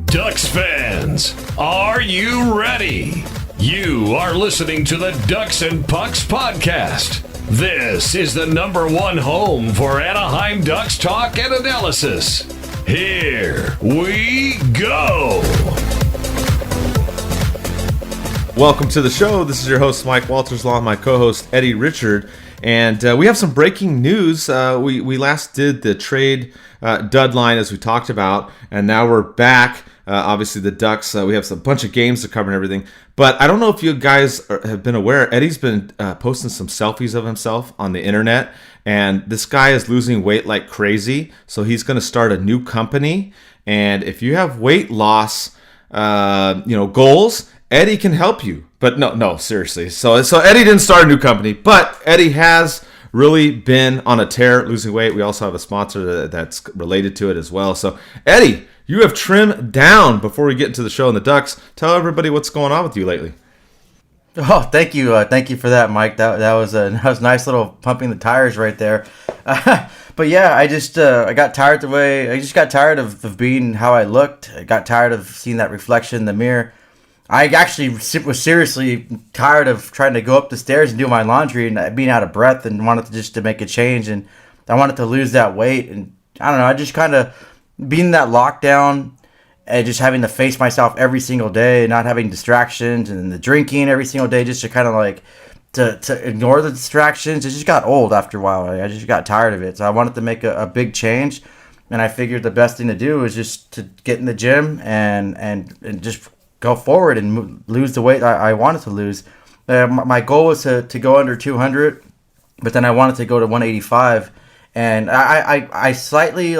Ducks fans, are you ready? You are listening to the Ducks and Pucks podcast. This is the #1 home for Anaheim Ducks talk and analysis. Here we go. Welcome to the show. This is your host, Mike Walters, along with my co-host, Eddie Richard. And we have some breaking news. We last did the trade deadline, as we talked about, and now we're back. Obviously, the Ducks, we have a bunch of games to cover and everything. But I don't know if you guys have been aware, Eddie's been posting some selfies of himself on the internet. And this guy is losing weight like crazy. So he's going to start a new company. And if you have weight loss goals, Eddie can help you. But no, seriously. So Eddie didn't start a new company, but Eddie has really been on a tear losing weight. We also have a sponsor that's related to it as well. So Eddie, you have trimmed down. Before we get into the show and the Ducks, tell everybody what's going on with you lately. Oh, thank you for that, Mike. That was a nice little pumping the tires right there. But yeah, I got tired of being how I looked. I got tired of seeing that reflection in the mirror. I actually was seriously tired of trying to go up the stairs and do my laundry and being out of breath, and wanted to make a change, and I wanted to lose that weight. And I don't know, I just kind of being in that lockdown and just having to face myself every single day, not having distractions, and the drinking every single day, just to kind of like to ignore the distractions. It just got old after a while. I just got tired of it. So I wanted to make a big change, and I figured the best thing to do was just to get in the gym and just go forward and lose the weight I wanted to lose. My goal was to go under 200, but then I wanted to go to 185, and I slightly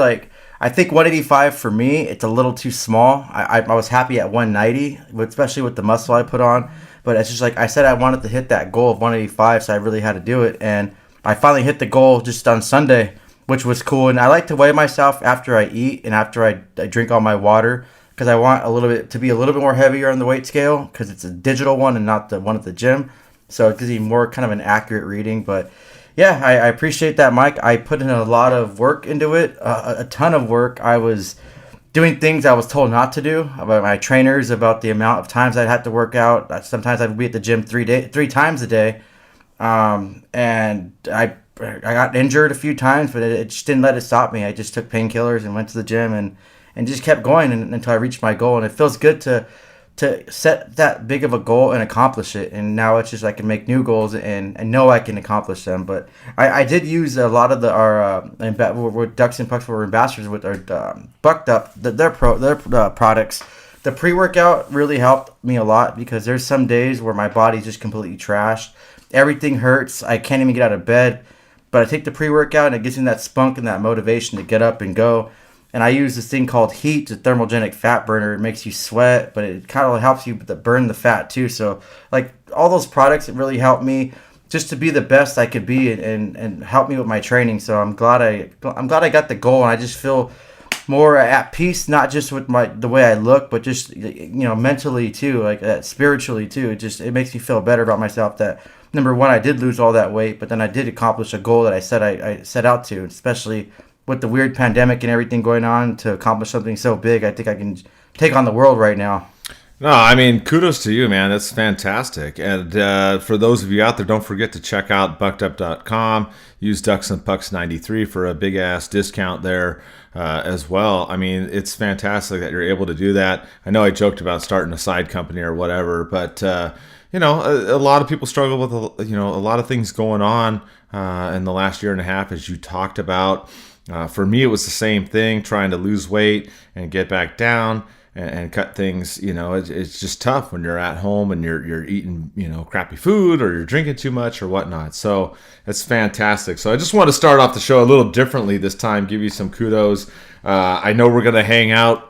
I think 185 for me, it's a little too small. I was happy at 190, especially with the muscle I put on. But it's just like I said, I wanted to hit that goal of 185, so I really had to do it. And I finally hit the goal just on Sunday, which was cool. And I like to weigh myself after I eat and after I drink all my water, because I want to be a little bit more heavier on the weight scale, because it's a digital one and not the one at the gym. So it gives you more kind of an accurate reading. But yeah, I appreciate that, Mike. I put in a lot of work into it, a ton of work. I was doing things I was told not to do about my trainers, about the amount of times I'd have to work out. Sometimes I'd be at the gym 3 times a day. And I got injured a few times, but it just didn't let it stop me. I just took painkillers and went to the gym and just kept going until I reached my goal. And it feels good to set that big of a goal and accomplish it. And now it's just I can make new goals and know I can accomplish them. But I did use a lot of we're Ducks and Pucks were ambassadors with our Bucked Up, their products. The pre-workout really helped me a lot, because there's some days where my body's just completely trashed. Everything hurts. I can't even get out of bed. But I take the pre-workout and it gives me that spunk and that motivation to get up and go. And I use this thing called Heat, the thermogenic fat burner. It makes you sweat, but it kind of helps you to burn the fat too. So like all those products, it really helped me just to be the best I could be and help me with my training. So I'm glad I got the goal, and I just feel more at peace, not just with the way I look, but just mentally too, like spiritually too. It makes me feel better about myself that, number one, I did lose all that weight, but then I did accomplish a goal that I set out to, especially with the weird pandemic and everything going on. To accomplish something so big, I think I can take on the world right now. No, I mean, kudos to you, man. That's fantastic. And for those of you out there, don't forget to check out buckedup.com. Use DucksNPucks93 for a big-ass discount there as well. I mean, it's fantastic that you're able to do that. I know I joked about starting a side company or whatever, but, a lot of people struggle with, a lot of things going on in the last year and a half, as you talked about. For me, it was the same thing, trying to lose weight and get back down and cut things. It's just tough when you're at home and you're eating, crappy food, or you're drinking too much or whatnot. So it's fantastic. So I just want to start off the show a little differently this time, give you some kudos. I know we're going to hang out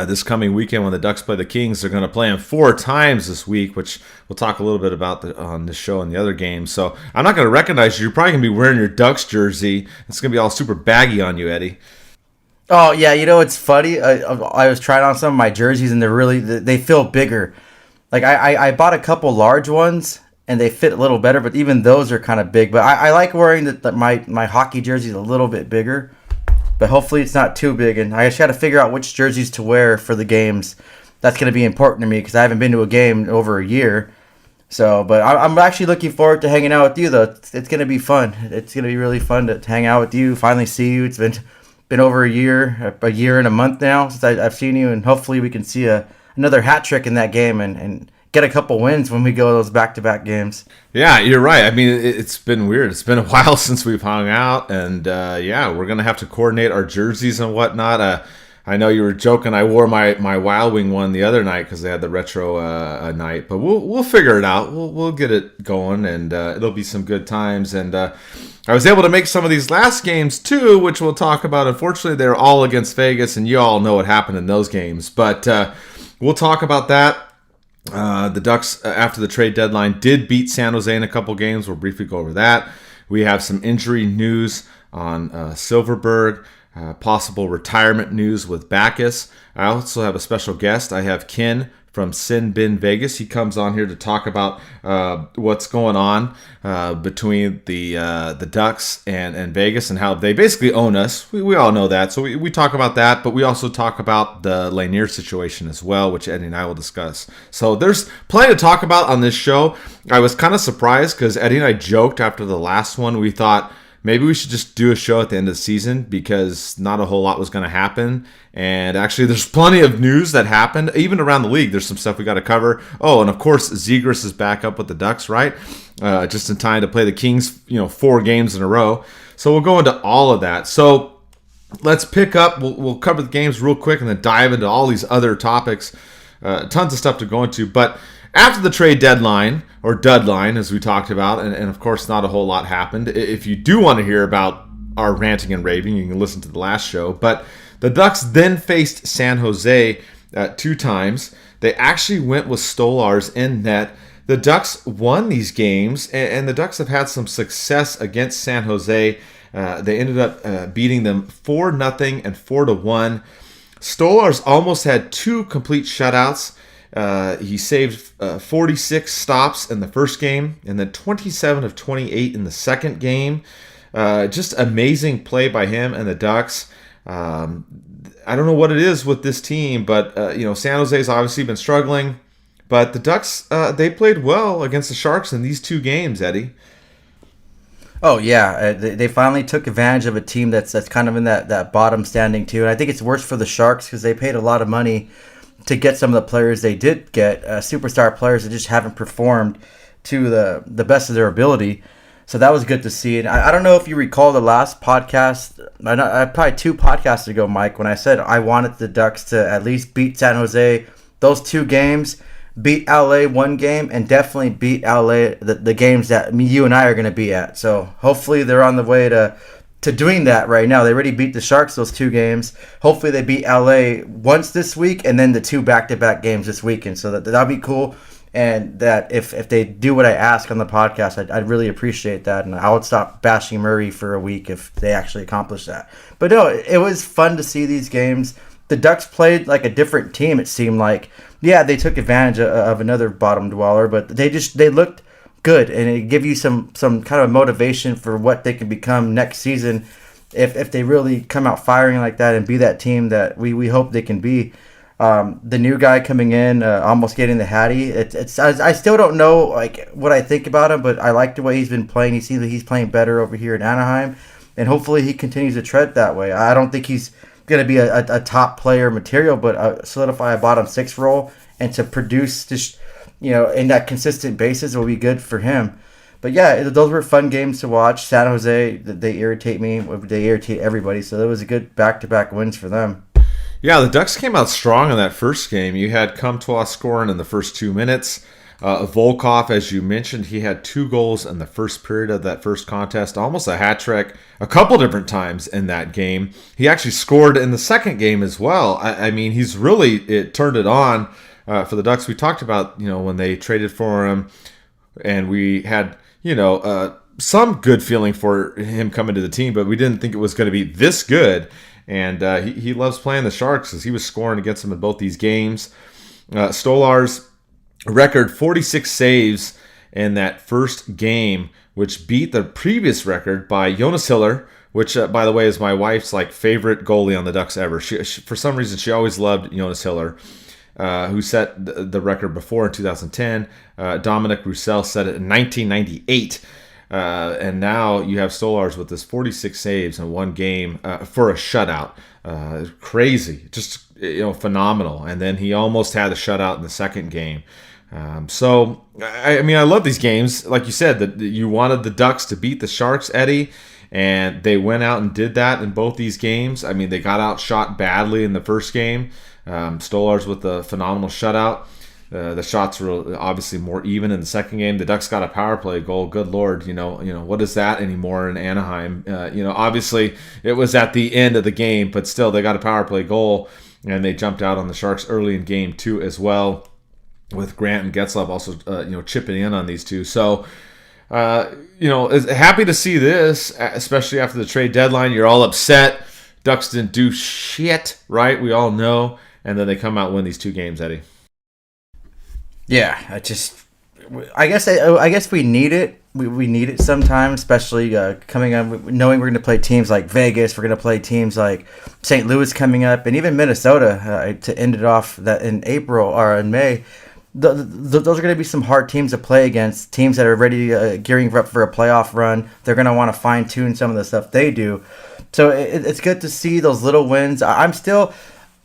this coming weekend when the Ducks play the Kings. They're going to play them 4 times this week, which we'll talk a little bit about on this show and the other games. So I'm not going to recognize you. You're probably going to be wearing your Ducks jersey. It's going to be all super baggy on you, Eddie. Oh, yeah. It's funny. I was trying on some of my jerseys, and they feel bigger. Like I bought a couple large ones, and they fit a little better, but even those are kind of big. But I like wearing my hockey jersey is a little bit bigger, but hopefully it's not too big. And I just got to figure out which jerseys to wear for the games. That's going to be important to me because I haven't been to a game in over a year. So, but I'm actually looking forward to hanging out with you, though. It's going to be fun. It's going to be really fun to hang out with you, finally see you. It's been over a year and a month now since I've seen you, and hopefully we can see another hat trick in that game and get a couple wins when we go to those back-to-back games. Yeah, you're right. I mean, it's been weird. It's been a while since we've hung out, and we're going to have to coordinate our jerseys and whatnot. I know you were joking. I wore my Wild Wing one the other night because they had the retro night, but we'll figure it out. We'll get it going, and it'll be some good times. And I was able to make some of these last games too, which we'll talk about. Unfortunately, they're all against Vegas, and you all know what happened in those games. But we'll talk about that. The Ducks, after the trade deadline, did beat San Jose in a couple games. We'll briefly go over that. We have some injury news on Silfverberg. Possible retirement news with Backus. I also have a special guest. I have Ken from Sin Bin Vegas. He comes on here to talk about what's going on between the Ducks and Vegas and how they basically own us. We all know that. So we talk about that, but we also talk about the Lanier situation as well, which Eddie and I will discuss. So there's plenty to talk about on this show. I was kind of surprised because Eddie and I joked after the last one. We thought, maybe we should just do a show at the end of the season because not a whole lot was going to happen. And actually, there's plenty of news that happened. Even around the league, there's some stuff we got to cover. Oh, and of course, Zegras is back up with the Ducks, right? Just in time to play the Kings, 4 games in a row. So we'll go into all of that. So let's pick up. We'll cover the games real quick and then dive into all these other topics. Tons of stuff to go into. But after the trade deadline, or deadline, as we talked about, and of course not a whole lot happened. If you do want to hear about our ranting and raving, you can listen to the last show. But the Ducks then faced San Jose 2 times. They actually went with Stolarz in net. The Ducks won these games, and the Ducks have had some success against San Jose. They ended up beating them 4-0 and 4-1. Stolarz almost had 2 complete shutouts. He saved 46 stops in the first game and then 27 of 28 in the second game. Just amazing play by him and the Ducks. I don't know what it is with this team, but San Jose's obviously been struggling. But the Ducks, they played well against the Sharks in these 2 games, Eddie. Oh, yeah. They finally took advantage of a team that's kind of in that bottom standing, too. And I think it's worse for the Sharks because they paid a lot of money to get some of the players they did get, superstar players that just haven't performed to the best of their ability. So that was good to see. And I don't know if you recall the last podcast, probably 2 podcasts ago, Mike, when I said I wanted the Ducks to at least beat San Jose those 2 games, beat LA 1 game, and definitely beat LA the games that you and I are going to be at. So hopefully they're on the way to doing that right now. They already beat the Sharks those 2 games. Hopefully they beat LA once this week and then the 2 back-to-back games this weekend. So that'll be cool. And that if they do what I ask on the podcast, I'd really appreciate that. And I would stop bashing Murray for a week if they actually accomplish that. But no, it was fun to see these games. The Ducks played like a different team, it seemed like. Yeah, they took advantage of another bottom dweller, but they looked good, and it give you some kind of motivation for what they can become next season if they really come out firing like that and be that team that we hope they can be. The new guy coming in, almost getting the Hattie. I still don't know like what I think about him, but I like the way he's been playing. He seems like he's playing better over here in Anaheim, and hopefully he continues to tread that way. I don't think he's going to be a top player material, but solidify a bottom 6 role and to produce just in that consistent basis will be good for him. But yeah, those were fun games to watch. San Jose, they irritate me. They irritate everybody. So it was a good back-to-back wins for them. Yeah, the Ducks came out strong in that first game. You had Comtois scoring in the first 2 minutes. Volkov, as you mentioned, he had 2 goals in the first period of that first contest, almost a hat trick a couple different times in that game. He actually scored in the second game as well. I mean, he's really turned it on for the Ducks. We talked about, when they traded for him, and we had, some good feeling for him coming to the team, but we didn't think it was going to be this good. And he loves playing the Sharks as he was scoring against them in both these games. Stolarz record 46 saves in that first game, which beat the previous record by Jonas Hiller, which, by the way, is my wife's favorite goalie on the Ducks ever. She for some reason, she always loved Jonas Hiller, who set the record before in 2010. Dominic Roussel set it in 1998. And now you have Stolarz with this 46 saves in one game for a shutout. Crazy, just phenomenal. And then he almost had a shutout in the second game. So I love these games. Like you said, that you wanted the Ducks to beat the Sharks, Eddie, and they went out and did that in both these games. I mean, they got outshot badly in the first game. Stolarz with a phenomenal shutout. The shots were obviously more even in the second game. The Ducks got a power play goal. Good Lord, what is that anymore in Anaheim? Obviously it was at the end of the game, but still they got a power play goal, and they jumped out on the Sharks early in game 2 as well, with Grant and Getzlaf also chipping in on these two. So happy to see this, especially after the trade deadline. You're all upset. Ducks didn't do shit, right? We all know, and then they come out and win these 2 games, Eddie. Yeah, I guess we need it. We need it sometimes, especially coming on, knowing we're going to play teams like Vegas. We're going to play teams like St. Louis coming up, and even Minnesota to end it off that in April or in May. Those are going to be some hard teams to play against. Teams that are ready, gearing up for a playoff run. They're going to want to fine tune some of the stuff they do. So it's good to see those little wins.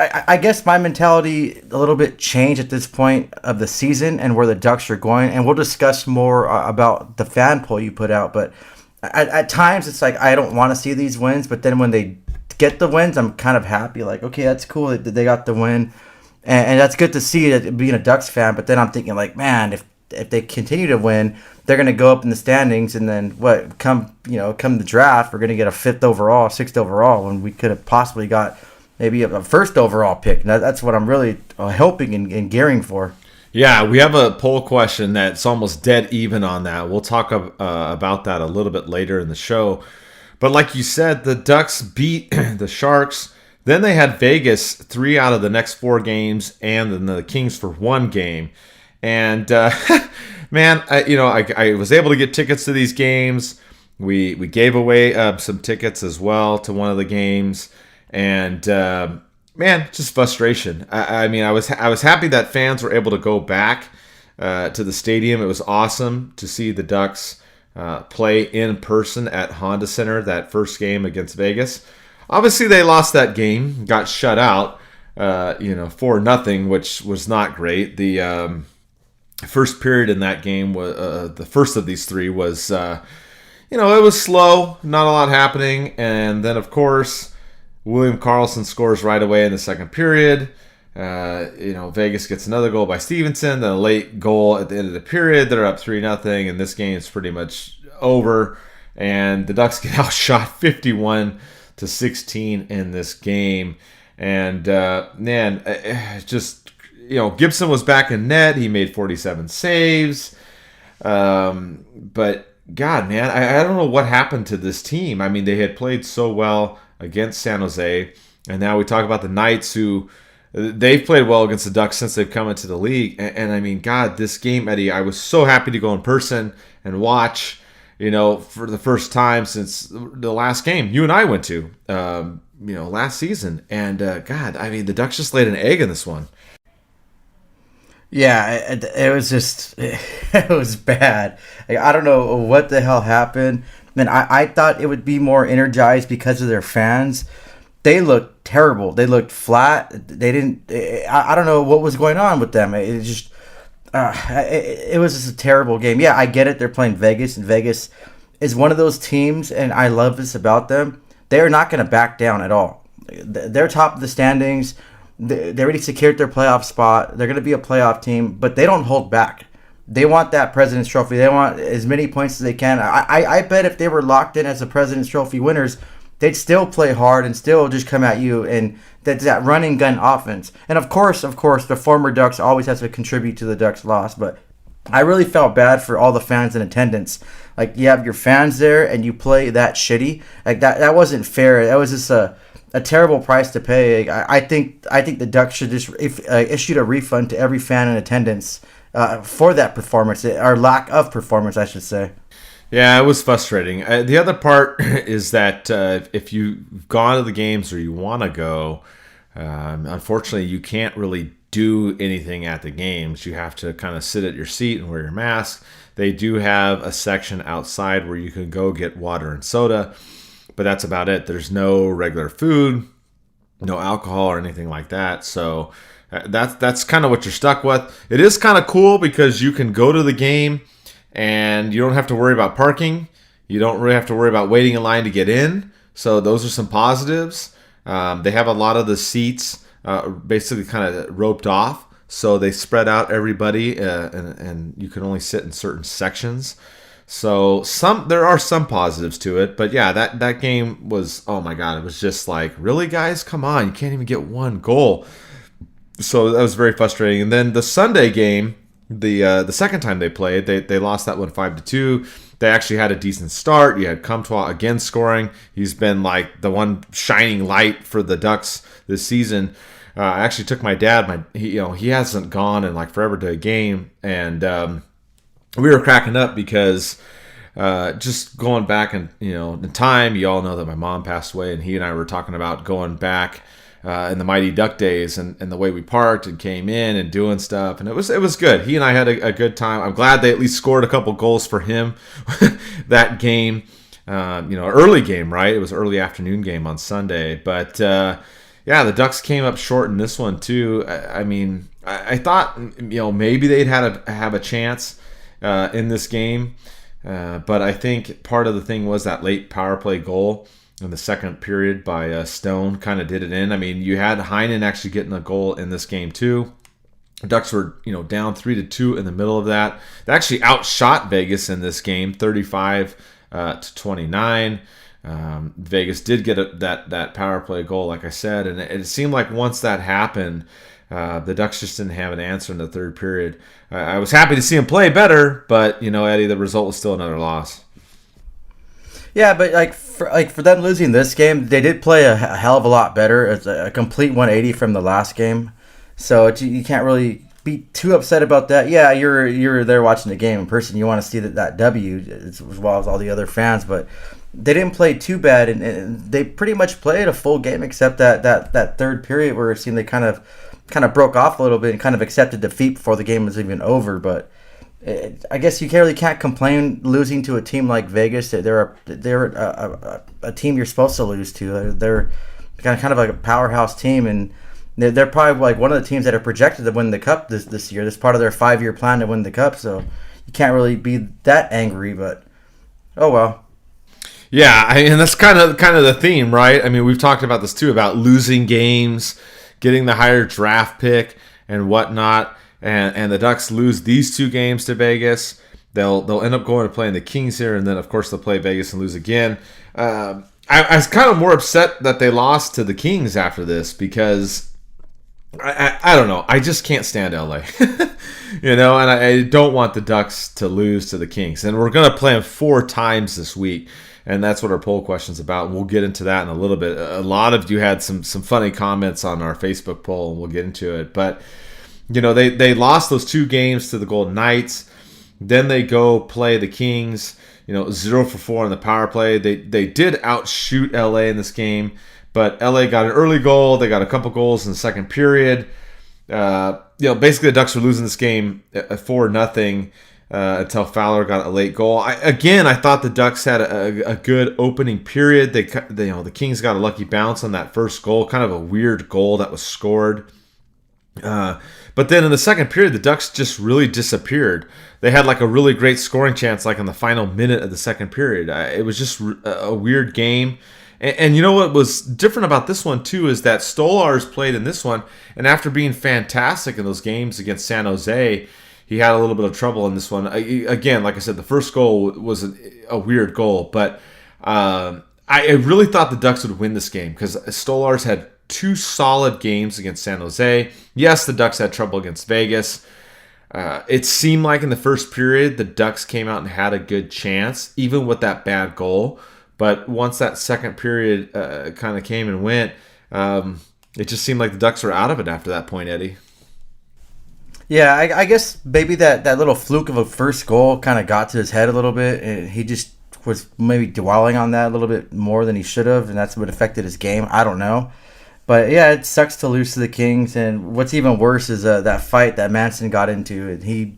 I guess my mentality a little bit changed at this point of the season and where the Ducks are going, and we'll discuss more about the fan poll you put out. But at times it's like I don't want to see these wins, but then when they get the wins, I'm kind of happy. Like, okay, that's cool that they got the win, and that's good to see that being a Ducks fan. But then I'm thinking like, man, if they continue to win, they're going to go up in the standings, and then come the draft, we're going to get a 5th overall, 6th overall, when we could have possibly got maybe a 1st overall pick. That's what I'm really hoping and gearing for. Yeah, we have a poll question that's almost dead even on that. We'll talk about that a little bit later in the show. But like you said, the Ducks beat the Sharks. Then they had Vegas 3 out of the next 4 games, and then the Kings for 1 game. And man, I was able to get tickets to these games. We gave away some tickets as well to one of the games. And man, just frustration. I was happy that fans were able to go back to the stadium. It was awesome to see the Ducks play in person at Honda Center that first game against Vegas. Obviously, they lost that game, got shut out, 4-0, which was not great. The first period in that game was the first of these 3 was, it was slow, not a lot happening, and then of course, William Karlsson scores right away in the second period. Vegas gets another goal by Stevenson, then a late goal at the end of the period. They're up 3-0, and this game is pretty much over. And the Ducks get outshot 51-16 in this game. And Gibson was back in net. He made 47 saves. But God, man, I don't know what happened to this team. I mean, they had played so well against San Jose, and now we talk about the Knights, who they've played well against the Ducks since they've come into the league. And I mean, God, this game, Eddie, I was so happy to go in person and watch, for the first time since the last game you and I went to, last season. And God, I mean, the Ducks just laid an egg in this one. Yeah, it was just, it was bad. I don't know what the hell happened. Man, I thought it would be more energized because of their fans. They looked terrible. They looked flat. They didn't. I don't know what was going on with them. It was just a terrible game. Yeah, I get it. They're playing Vegas, and Vegas is one of those teams, and I love this about them. They are not going to back down at all. They're top of the standings. They already secured their playoff spot. They're going to be a playoff team, but they don't hold back. They want that President's Trophy. They want as many points as they can. I bet if they were locked in as the President's Trophy winners, they'd still play hard and still just come at you. And that running gun offense. And of course, the former Ducks always has to contribute to the Ducks' loss. But I really felt bad for all the fans in attendance. Like, you have your fans there and you play that shitty. Like, that wasn't fair. That was just a terrible price to pay. I think the Ducks should just issue a refund to every fan in attendance for that performance, or lack of performance, I should say. Yeah, it was frustrating. The other part is that if you've gone to the games or you want to go, unfortunately, you can't really do anything at the games. You have to kind of sit at your seat and wear your mask. They do have a section outside where you can go get water and soda, but that's about it. There's no regular food, no alcohol or anything like that. So that's kind of what you're stuck with. It is kind of cool because you can go to the game and you don't have to worry about parking. You don't really have to worry about waiting in line to get in. So those are some positives. They have a lot of the seats basically kind of roped off. So they spread out everybody and you can only sit in certain sections. So there are some positives to it. But yeah, that game was, oh my God, it was just like, really, guys? Come on. You can't even get one goal. So that was very frustrating. And then the Sunday game, the second time they played, they lost that one 5-2. They actually had a decent start. You had Comtois again scoring. He's been like the one shining light for the Ducks this season. I actually took my dad. He hasn't gone in like forever to a game, and we were cracking up because just going back and in time, you all know that my mom passed away, and he and I were talking about going back in the Mighty Duck days and the way we parked and came in and doing stuff. And it was good. He and I had a good time. I'm glad they at least scored a couple goals for him that game. Early game, right? It was early afternoon game on Sunday. But, yeah, the Ducks came up short in this one too. I thought, maybe they'd have a chance in this game. But I think part of the thing was that late power play goal in the second period by Stone kind of did it in. I mean, you had Heinen actually getting a goal in this game too. Ducks were, down 3-2 in the middle of that. They actually outshot Vegas in this game, 35-29. Vegas did get that power play goal, like I said, and it seemed like once that happened, the Ducks just didn't have an answer in the third period. I was happy to see them play better, but Eddie, the result was still another loss. Yeah, but for them losing this game, they did play a hell of a lot better. It's a complete 180 from the last game, so you can't really be too upset about that. Yeah, you're there watching the game in person. You want to see that W as well as all the other fans, but they didn't play too bad, and they pretty much played a full game except that third period where it seemed they kind of broke off a little bit and kind of accepted defeat before the game was even over, but. I guess you can't complain losing to a team like Vegas. They're a team you're supposed to lose to. They're kind of like a powerhouse team, and they're probably like one of the teams that are projected to win the cup this year. That's part of their 5-year plan to win the cup. So you can't really be that angry, but oh well. Yeah, and that's kind of the theme, right? I mean, we've talked about this too, about losing games, getting the higher draft pick, and whatnot. And the Ducks lose these two games to Vegas. They'll end up going to playing the Kings here, and then of course they'll play Vegas and lose again. I was kind of more upset that they lost to the Kings after this because I don't know. I just can't stand LA, and I don't want the Ducks to lose to the Kings. And we're gonna play them 4 times this week, and that's what our poll question's about. And we'll get into that in a little bit. A lot of you had some funny comments on our Facebook poll, and we'll get into it, but. They lost those 2 games to the Golden Knights. Then they go play the Kings, 0 for 4 on the power play. They did outshoot LA in this game, but LA got an early goal. They got a couple goals in the second period. Basically the Ducks were losing this game 4-0 until Fowler got a late goal. I thought the Ducks had a good opening period. The Kings got a lucky bounce on that first goal, kind of a weird goal that was scored. But then in the second period, the Ducks just really disappeared. They had like a really great scoring chance like in the final minute of the second period. It was just a weird game. And you know what was different about this one too is that Stolarz played in this one, and after being fantastic in those games against San Jose, he had a little bit of trouble in this one. Again, like I said, the first goal was a weird goal, but I really thought the Ducks would win this game because Stolarz had 2 solid games against San Jose. Yes, the Ducks had trouble against Vegas. It seemed like in the first period, the Ducks came out and had a good chance, even with that bad goal. But once that second period kind of came and went, it just seemed like the Ducks were out of it after that point, Eddie. Yeah, I guess maybe that little fluke of a first goal kind of got to his head a little bit, and he just was maybe dwelling on that a little bit more than he should have, and that's what affected his game. I don't know. But yeah, it sucks to lose to the Kings, and what's even worse is that fight that Manson got into, and he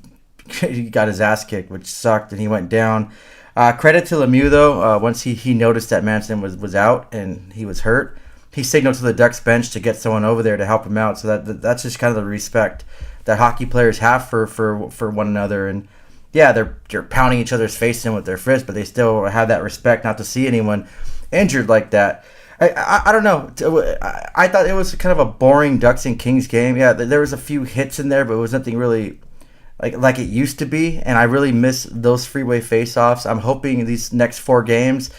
got his ass kicked, which sucked, and he went down. Credit to Lemieux though. Once he noticed that Manson was out and he was hurt, he signaled to the Ducks bench to get someone over there to help him out. So that's just kind of the respect that hockey players have for one another. And yeah, they're pounding each other's face in with their fists, but they still have that respect not to see anyone injured like that. I don't know. I thought it was kind of a boring Ducks and Kings game. Yeah, there was a few hits in there, but it was nothing really like it used to be. And I really miss those freeway face-offs. I'm hoping these next 4 games,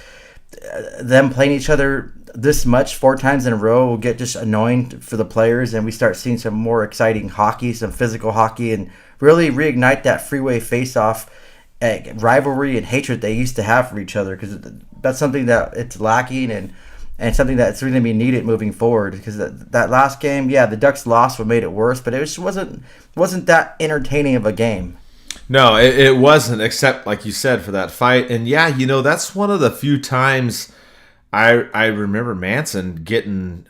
them playing each other this much 4 times in a row will get just annoying for the players, and we start seeing some more exciting hockey, some physical hockey, and really reignite that freeway face-off rivalry and hatred they used to have for each other, because that's something that it's lacking and something that's really going to be needed moving forward. Because that last game, yeah, the Ducks lost what made it worse, but it just wasn't that entertaining of a game. No, it wasn't, except like you said, for that fight. And yeah, that's one of the few times I remember Manson getting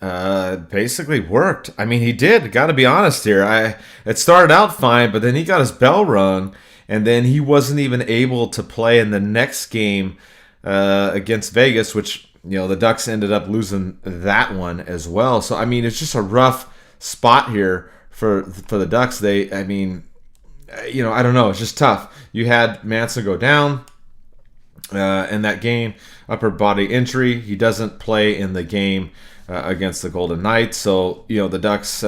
basically worked. I mean, he did. Got to be honest here. It started out fine, but then he got his bell rung, and then he wasn't even able to play in the next game against Vegas, which the Ducks ended up losing that one as well. So I mean, it's just a rough spot here for the Ducks. I don't know. It's just tough. You had Manson go down in that game, upper body injury. He doesn't play in the game against the Golden Knights. So, the Ducks,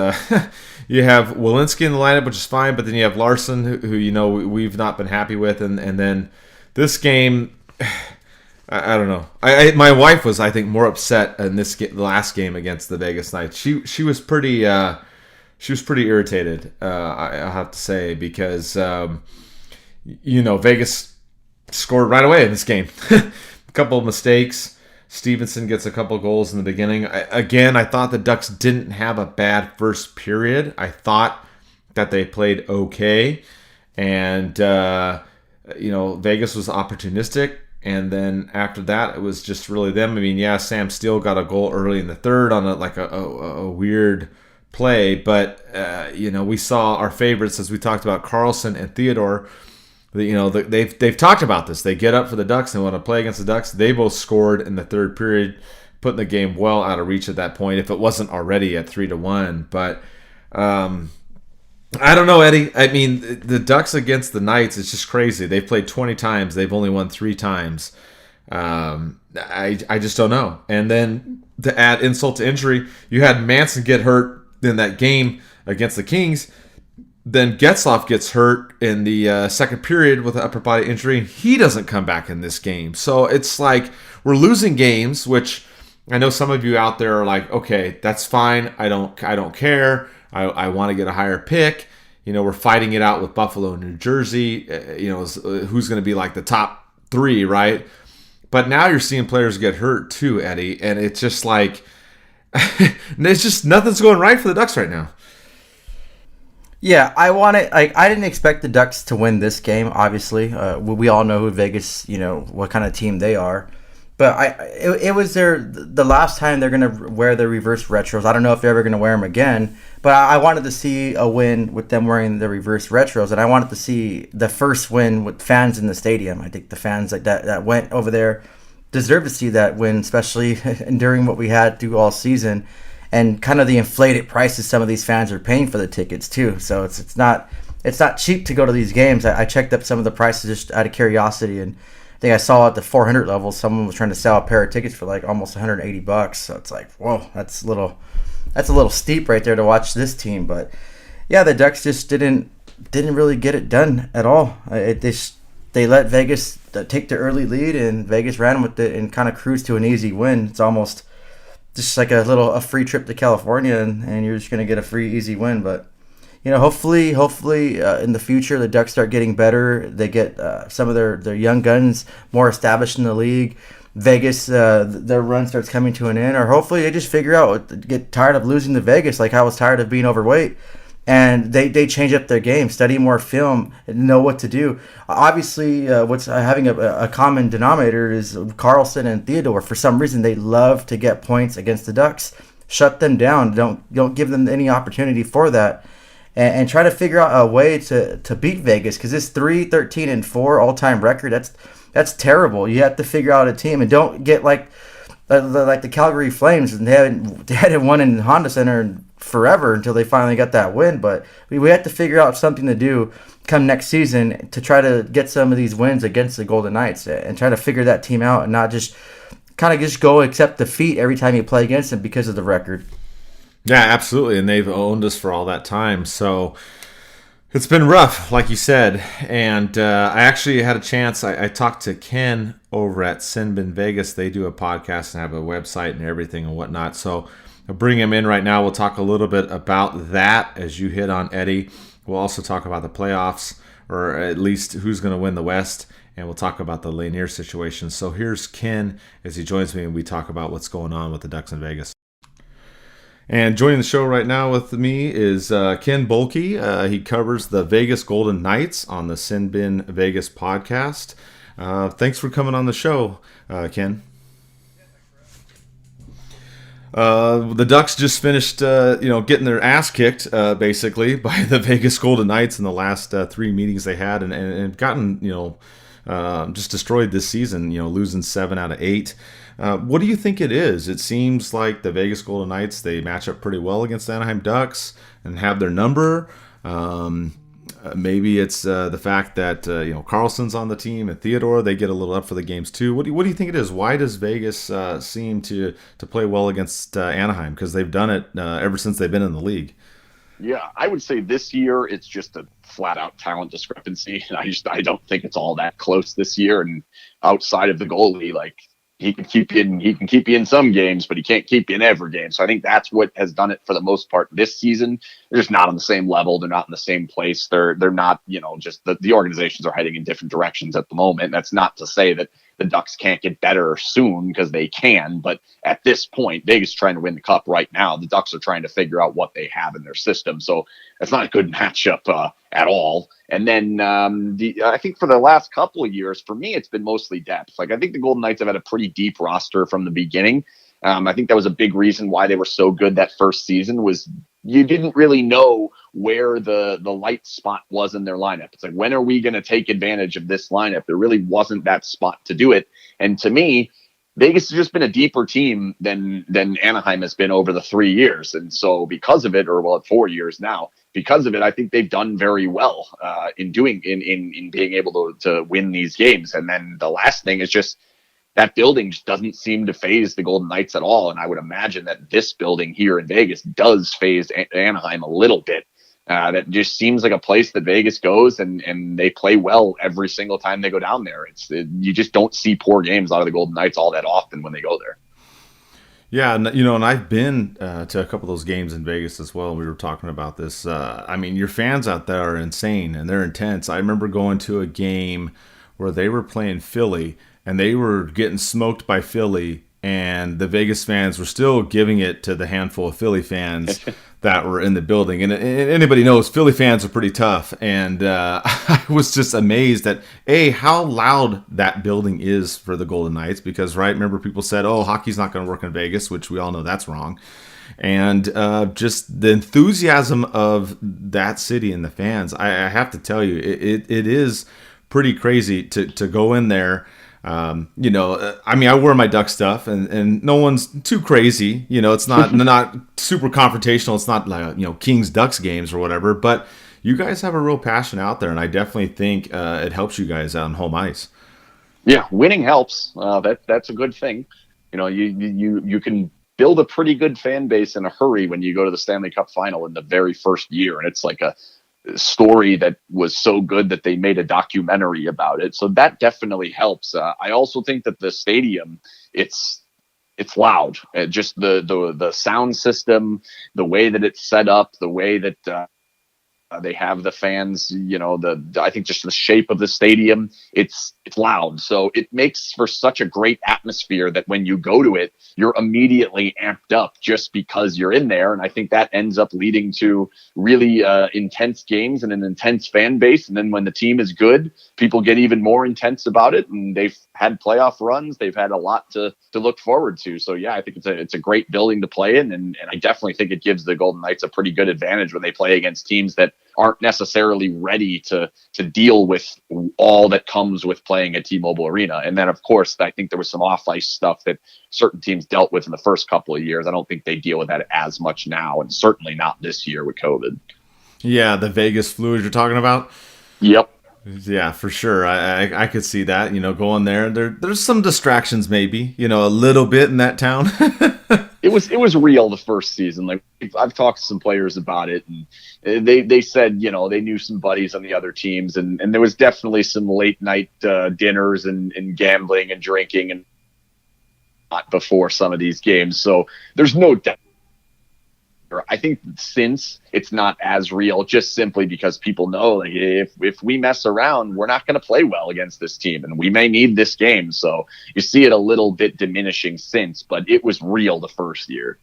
you have Walensky in the lineup, which is fine, but then you have Larson, who we've not been happy with. And then this game, I don't know. My wife was, I think, more upset in the last game against the Vegas Knights. She was pretty irritated, I have to say, because Vegas scored right away in this game. A couple of mistakes. Stevenson gets a couple goals in the beginning. I thought the Ducks didn't have a bad first period. I thought that they played okay, and Vegas was opportunistic. And then after that, it was just really them. I mean, yeah, Sam Steele got a goal early in the third on a weird play, but we saw our favorites, as we talked about, Carlson and Theodore. They've talked about this. They get up for the Ducks and want to play against the Ducks. They both scored in the third period, putting the game well out of reach at that point, if it wasn't already at 3-1. But I don't know, Eddie. I mean, the Ducks against the Knights is just crazy. They've played 20 times. They've only won 3 times. I just don't know. And then to add insult to injury, you had Manson get hurt in that game against the Kings. Then Getzlaf gets hurt in the second period with an upper body injury, and he doesn't come back in this game. So it's like we're losing games, which I know some of you out there are like, okay, that's fine. I don't care. I want to get a higher pick. We're fighting it out with Buffalo and New Jersey. Who's going to be like the top 3, right? But now you're seeing players get hurt too, Eddie, and it's just like it's just nothing's going right for the Ducks right now. Yeah, I didn't expect the Ducks to win this game. Obviously, we all know who Vegas, what kind of team they are. But it was the last time they're gonna wear the reverse retros. I don't know if they're ever gonna wear them again. But I wanted to see a win with them wearing the reverse retros, and I wanted to see the first win with fans in the stadium. I think the fans that went over there deserve to see that win, especially during what we had through all season. And kind of the inflated prices some of these fans are paying for the tickets too. So it's not cheap to go to these games. I checked up some of the prices just out of curiosity, and I think I saw at the 400 level someone was trying to sell a pair of tickets for like almost $180. So it's like, whoa, that's a little steep right there to watch this team. But yeah, the Ducks just didn't really get it done at all. They let Vegas take the early lead, and Vegas ran with it and kind of cruised to an easy win. It's almost just like a free trip to California, and you're just going to get a free, easy win. But, hopefully in the future, the Ducks start getting better. They get some of their young guns more established in the league. Vegas, their run starts coming to an end. Or hopefully they just figure out, get tired of losing to Vegas, like I was tired of being overweight. and they change up their game, study more film, and know what to do. Obviously, what's having a common denominator is Carlson and Theodore. For some reason, they love to get points against the Ducks. Shut them down. Don't give them any opportunity for that, and try to figure out a way to beat Vegas, because this 3-13-4 all-time record, that's terrible. You have to figure out a team, and don't get like the Calgary Flames, and they hadn't won in Honda Center forever until they finally got that win. But we have to figure out something to do come next season to try to get some of these wins against the Golden Knights, and try to figure that team out, and not just kind of just go accept defeat every time you play against them because of the record. Yeah, absolutely. And they've owned us for all that time. So it's been rough, like you said. And I actually had a chance. I talked to Ken over at Sinbin Vegas. They do a podcast and have a website and everything and whatnot. So I'll bring him in right now. We'll talk a little bit about that as you hit on, Eddie. We'll also talk about the playoffs, or at least who's going to win the West. And we'll talk about the Lanier situation. So here's Ken as he joins me and we talk about what's going on with the Ducks in Vegas. And joining the show right now with me is Ken Bolke. He covers the Vegas Golden Knights on the Sinbin Vegas podcast. Thanks for coming on the show, Ken. The Ducks just finished, getting their ass kicked, basically, by the Vegas Golden Knights in the last 3 meetings they had, and gotten, just destroyed this season, losing 7 out of 8. What do you think it is? It seems like the Vegas Golden Knights, they match up pretty well against the Anaheim Ducks and have their number. Maybe it's the fact that Carlson's on the team and Theodore, they get a little up for the games too. What do you think it is? Why does Vegas seem to play well against Anaheim? Because they've done it ever since they've been in the league. Yeah, I would say this year it's just a flat-out talent discrepancy. I don't think it's all that close this year. And outside of the goalie, he can keep you in some games, but he can't keep you in every game. So I think that's what has done it for the most part this season. They're just not on the same level. They're not in the same place. They're not, just the organizations are heading in different directions at the moment. That's not to say that the Ducks can't get better soon, because they can. But at this point, Vegas is trying to win the cup right now. The Ducks are trying to figure out what they have in their system. So that's not a good matchup at all. And then I think for the last couple of years, for me, it's been mostly depth. I think the Golden Knights have had a pretty deep roster from the beginning. I think that was a big reason why they were so good that first season, was you didn't really know where the light spot was in their lineup. It's when are we going to take advantage of this lineup? There really wasn't that spot to do it. And to me, Vegas has just been a deeper team than Anaheim has been over the 3 years. And so because of it, 4 years now, because of it, I think they've done very well in being able to win these games. And then the last thing is just that building just doesn't seem to phase the Golden Knights at all. And I would imagine that this building here in Vegas does phase Anaheim a little bit. That just seems like a place that Vegas goes and they play well every single time they go down there. You just don't see poor games out of the Golden Knights all that often when they go there. Yeah, and I've been to a couple of those games in Vegas as well. We were talking about this. Your fans out there are insane and they're intense. I remember going to a game where they were playing Philly and they were getting smoked by Philly, and the Vegas fans were still giving it to the handful of Philly fans that were in the building. And anybody knows Philly fans are pretty tough. And I was just amazed at, how loud that building is for the Golden Knights. Because, remember people said, hockey's not going to work in Vegas, which we all know that's wrong. And just the enthusiasm of that city and the fans, I have to tell you, it is pretty crazy to go in there. I wear my Duck stuff, and no one's too crazy. It's not super confrontational. It's not like Kings Ducks games or whatever. But you guys have a real passion out there, and I definitely think it helps you guys on home ice. Yeah, winning helps. That's a good thing. You can build a pretty good fan base in a hurry when you go to the Stanley Cup final in the very first year, and it's like a story that was so good that they made a documentary about it. So that definitely helps. I also think that the stadium, it's loud. Just the sound system, the way that it's set up, the way that They have the fans, I think just the shape of the stadium, it's loud. So it makes for such a great atmosphere that when you go to it, you're immediately amped up just because you're in there. And I think that ends up leading to really intense games and an intense fan base. And then when the team is good, people get even more intense about it. And they've had playoff runs. They've had a lot to look forward to. So yeah, I think it's a great building to play in. And I definitely think it gives the Golden Knights a pretty good advantage when they play against teams that aren't necessarily ready to deal with all that comes with playing at T-Mobile Arena. And then, of course, I think there was some off-ice stuff that certain teams dealt with in the first couple of years. I don't think they deal with that as much now, and certainly not this year with COVID. Yeah, the Vegas flu you're talking about? Yep. Yeah, for sure. I could see that, going there. There's some distractions maybe, a little bit in that town. It was real the first season. Like I've talked to some players about it, and they said they knew some buddies on the other teams, and there was definitely some late night dinners and gambling and drinking and not before some of these games. So there's no doubt. I think since it's not as real, just simply because people know, like, if we mess around, we're not going to play well against this team, and we may need this game. So you see it a little bit diminishing since, but it was real the first year.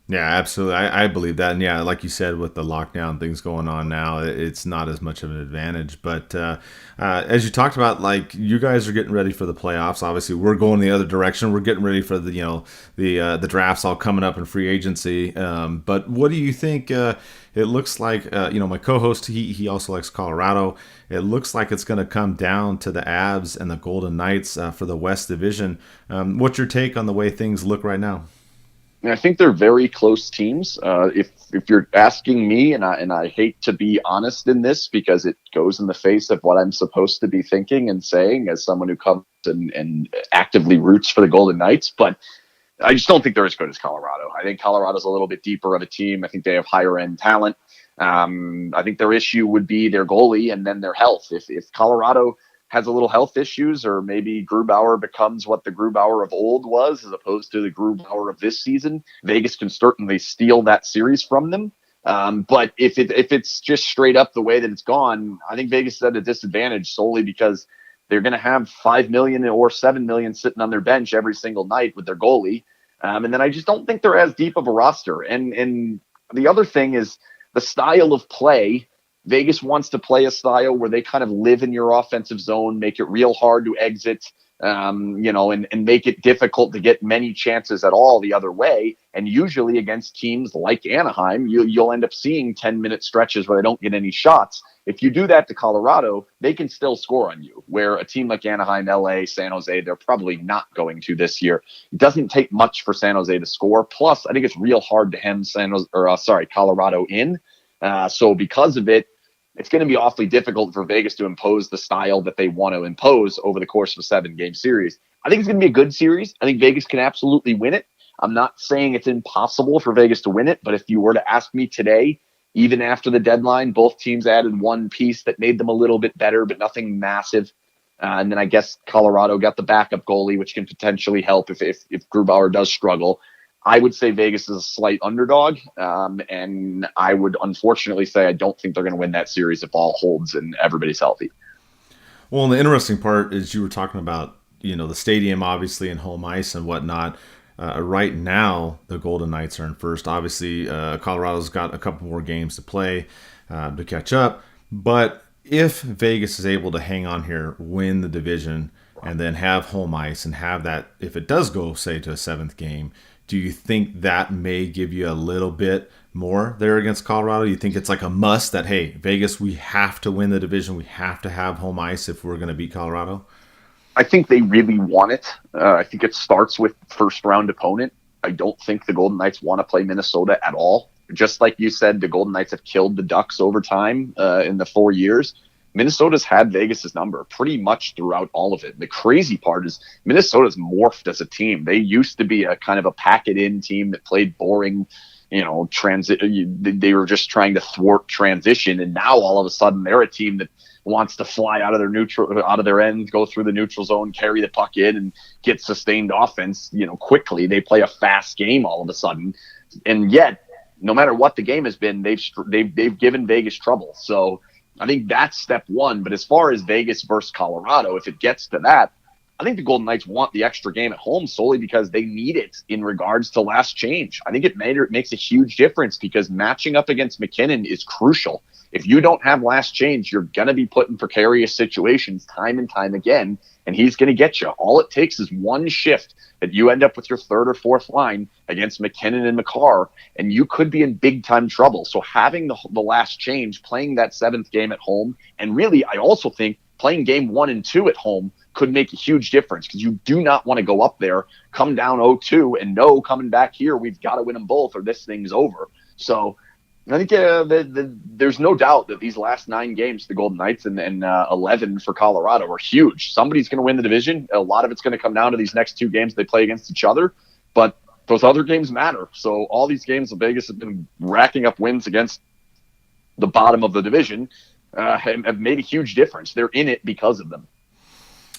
Yeah, absolutely. I believe that. And yeah, like you said, with the lockdown things going on now, it's not as much of an advantage. But as you talked about, like, you guys are getting ready for the playoffs. Obviously, we're going the other direction. We're getting ready for the drafts all coming up in free agency. But what do you think? It looks like, my co-host, he also likes Colorado. It looks like it's going to come down to the Avs and the Golden Knights for the West Division. What's your take on the way things look right now? I think they're very close teams. If you're asking me, and I hate to be honest in this because it goes in the face of what I'm supposed to be thinking and saying as someone who comes and actively roots for the Golden Knights, but I just don't think they're as good as Colorado. I think Colorado's a little bit deeper of a team. I think they have higher end talent. I think their issue would be their goalie and then their health. If Colorado has a little health issues, or maybe Grubauer becomes what the Grubauer of old was as opposed to the Grubauer of this season, Vegas can certainly steal that series from them. But if it's just straight up the way that it's gone, I think Vegas is at a disadvantage solely because they're going to have $5 million or $7 million sitting on their bench every single night with their goalie. And then I just don't think they're as deep of a roster. And the other thing is the style of play. Vegas wants to play a style where they kind of live in your offensive zone, make it real hard to exit, and make it difficult to get many chances at all the other way. And usually against teams like Anaheim, you'll end up seeing 10-minute stretches where they don't get any shots. If you do that to Colorado, they can still score on you, where a team like Anaheim, LA, San Jose, they're probably not going to this year. It doesn't take much for San Jose to score. Plus, I think it's real hard to hem Colorado in. So because of it, it's going to be awfully difficult for Vegas to impose the style that they want to impose over the course of a 7-game series. I think it's going to be a good series. I think Vegas can absolutely win it. I'm not saying it's impossible for Vegas to win it, but if you were to ask me today, even after the deadline, both teams added one piece that made them a little bit better, but nothing massive. And then I guess Colorado got the backup goalie, which can potentially help if Grubauer does struggle. I would say Vegas is a slight underdog, and I would unfortunately say I don't think they're going to win that series if all holds and everybody's healthy. Well, and the interesting part is you were talking about, the stadium, obviously, and home ice and whatnot. Right now, the Golden Knights are in first. Obviously, Colorado's got a couple more games to play to catch up. But if Vegas is able to hang on here, win the division, and then have home ice and have that, if it does go, say, to a 7th game, do you think that may give you a little bit more there against Colorado? You think it's like a must that, hey, Vegas, we have to win the division. We have to have home ice if we're going to beat Colorado? I think they really want it. I think it starts with first-round opponent. I don't think the Golden Knights want to play Minnesota at all. Just like you said, the Golden Knights have killed the Ducks over time in the 4 years. Minnesota's had Vegas's number pretty much throughout all of it. The crazy part is Minnesota's morphed as a team. They used to be a kind of a pack-it-in team that played boring, they were just trying to thwart transition, and now all of a sudden they're a team that wants to fly out of their end, go through the neutral zone, carry the puck in, and get sustained offense, quickly. They play a fast game all of a sudden, and yet no matter what the game has been, they've given Vegas trouble. So I think that's step one. But as far as Vegas versus Colorado, if it gets to that, I think the Golden Knights want the extra game at home solely because they need it in regards to last change. I think it makes a huge difference because matching up against McKinnon is crucial. If you don't have last change, you're going to be put in precarious situations time and time again, and he's going to get you. All it takes is one shift that you end up with your third or fourth line against McKinnon and Makar, and you could be in big-time trouble. So having the last change, playing that seventh game at home, and really I also think playing game 1 and 2 at home could make a huge difference because you do not want to go up there, come down 0-2, and know coming back here, we've got to win them both or this thing's over. So I think there's no doubt that these last 9 games, the Golden Knights, and 11 for Colorado are huge. Somebody's going to win the division. A lot of it's going to come down to these next 2 games they play against each other, but those other games matter. So all these games of Vegas have been racking up wins against the bottom of the division, have made a huge difference. They're in it because of them.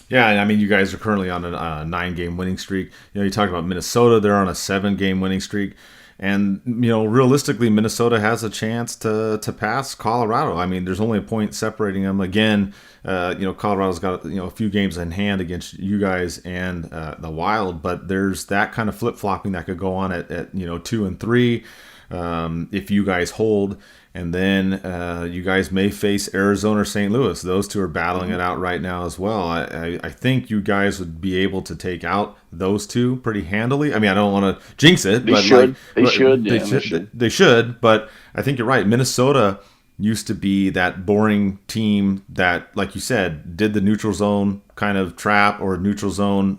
Yeah, and I mean, you guys are currently on a 9-game winning streak. You talk about Minnesota; they're on a 7-game winning streak, and realistically, Minnesota has a chance to pass Colorado. I mean, there's only a point separating them. Again, Colorado's got a few games in hand against you guys and the Wild, but there's that kind of flip flopping that could go on at 2 and 3 if you guys hold. And then you guys may face Arizona or St. Louis. Those two are battling it out right now as well. I think you guys would be able to take out those two pretty handily. I mean, I don't want to jinx it. They should. They should. But I think you're right. Minnesota used to be that boring team that, like you said, did the neutral zone kind of trap or neutral zone,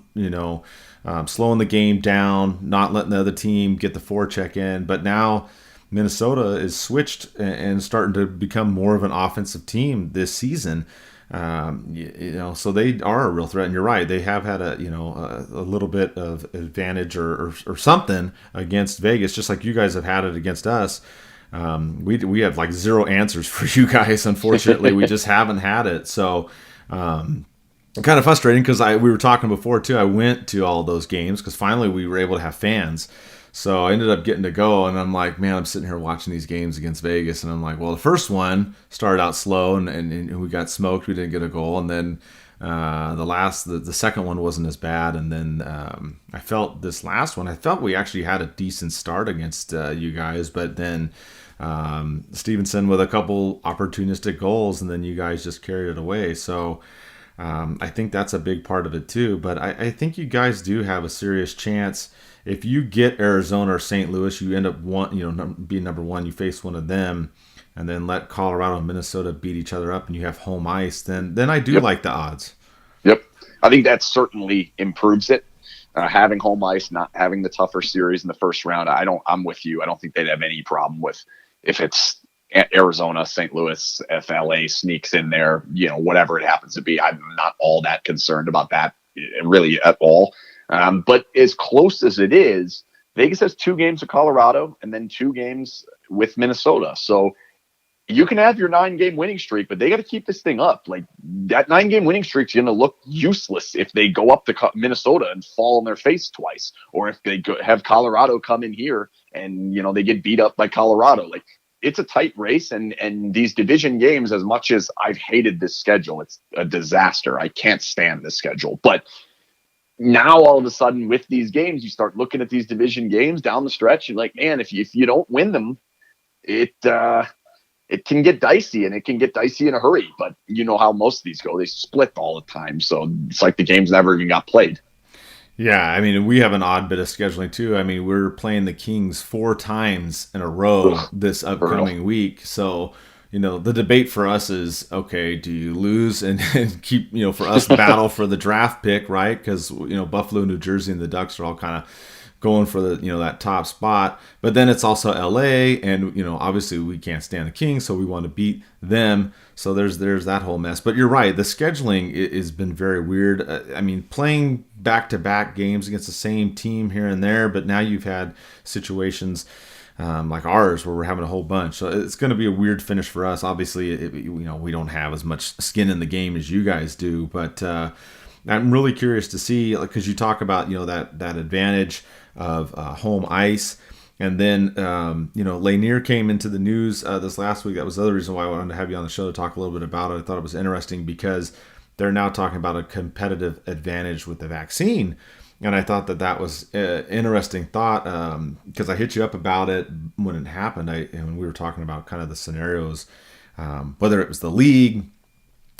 slowing the game down, not letting the other team get the forecheck in. But now Minnesota is switched and starting to become more of an offensive team this season. So they are a real threat. And you're right; they have had a little bit of advantage or something against Vegas, just like you guys have had it against us. We have like zero answers for you guys. Unfortunately, we just haven't had it. So kind of frustrating because we were talking before too. I went to all those games because finally we were able to have fans. So I ended up getting to go, and I'm like, man, I'm sitting here watching these games against Vegas, and I'm like, well, the first one started out slow, and we got smoked. We didn't get a goal, and then the second one wasn't as bad, and then I felt this last one, we actually had a decent start against you guys, but then Stevenson with a couple opportunistic goals, and then you guys just carried it away. So I think that's a big part of it too, but I think you guys do have a serious chance. If you get Arizona or St. Louis, you end up being number 1. You face one of them, and then let Colorado and Minnesota beat each other up, and you have home ice. Then I do like the odds. Yep, I think that certainly improves it. Having home ice, not having the tougher series in the first round. I'm with you. I don't think they'd have any problem with if it's Arizona, St. Louis, if LA sneaks in there. Whatever it happens to be, I'm not all that concerned about that really at all. But as close as it is, Vegas has 2 games with Colorado and then 2 games with Minnesota. So you can have your 9-game winning streak, but they got to keep this thing up. Like that 9-game winning streak is going to look useless if they go up to Minnesota and fall on their face twice, or if they have Colorado come in here and they get beat up by Colorado. Like it's a tight race, and these division games, as much as I've hated this schedule, it's a disaster. I can't stand this schedule, but now all of a sudden with these games, you start looking at these division games down the stretch. You're like, man, if you don't win them, it can get dicey, and it can get dicey in a hurry. But you know how most of these go; they split all the time. So it's like the games never even got played. Yeah, I mean, we have an odd bit of scheduling too. I mean, we're playing the Kings 4 times in a row this upcoming week. So the debate for us is, okay, do you lose and keep, for us, battle for the draft pick, right? Because, Buffalo, New Jersey, and the Ducks are all kind of going for the, that top spot. But then it's also LA, and, obviously we can't stand the Kings, so we want to beat them. So there's that whole mess. But you're right, the scheduling has been very weird. I mean, playing back-to-back games against the same team here and there, but now you've had situations like ours, where we're having a whole bunch. So it's going to be a weird finish for us. Obviously, we don't have as much skin in the game as you guys do, but I'm really curious to see, because you talk about, that advantage of home ice. And then, Lanier came into the news this last week. That was the other reason why I wanted to have you on the show to talk a little bit about it. I thought it was interesting because they're now talking about a competitive advantage with the vaccine. And I thought that was an interesting thought because I hit you up about it when it happened. And we were talking about kind of the scenarios, whether it was the league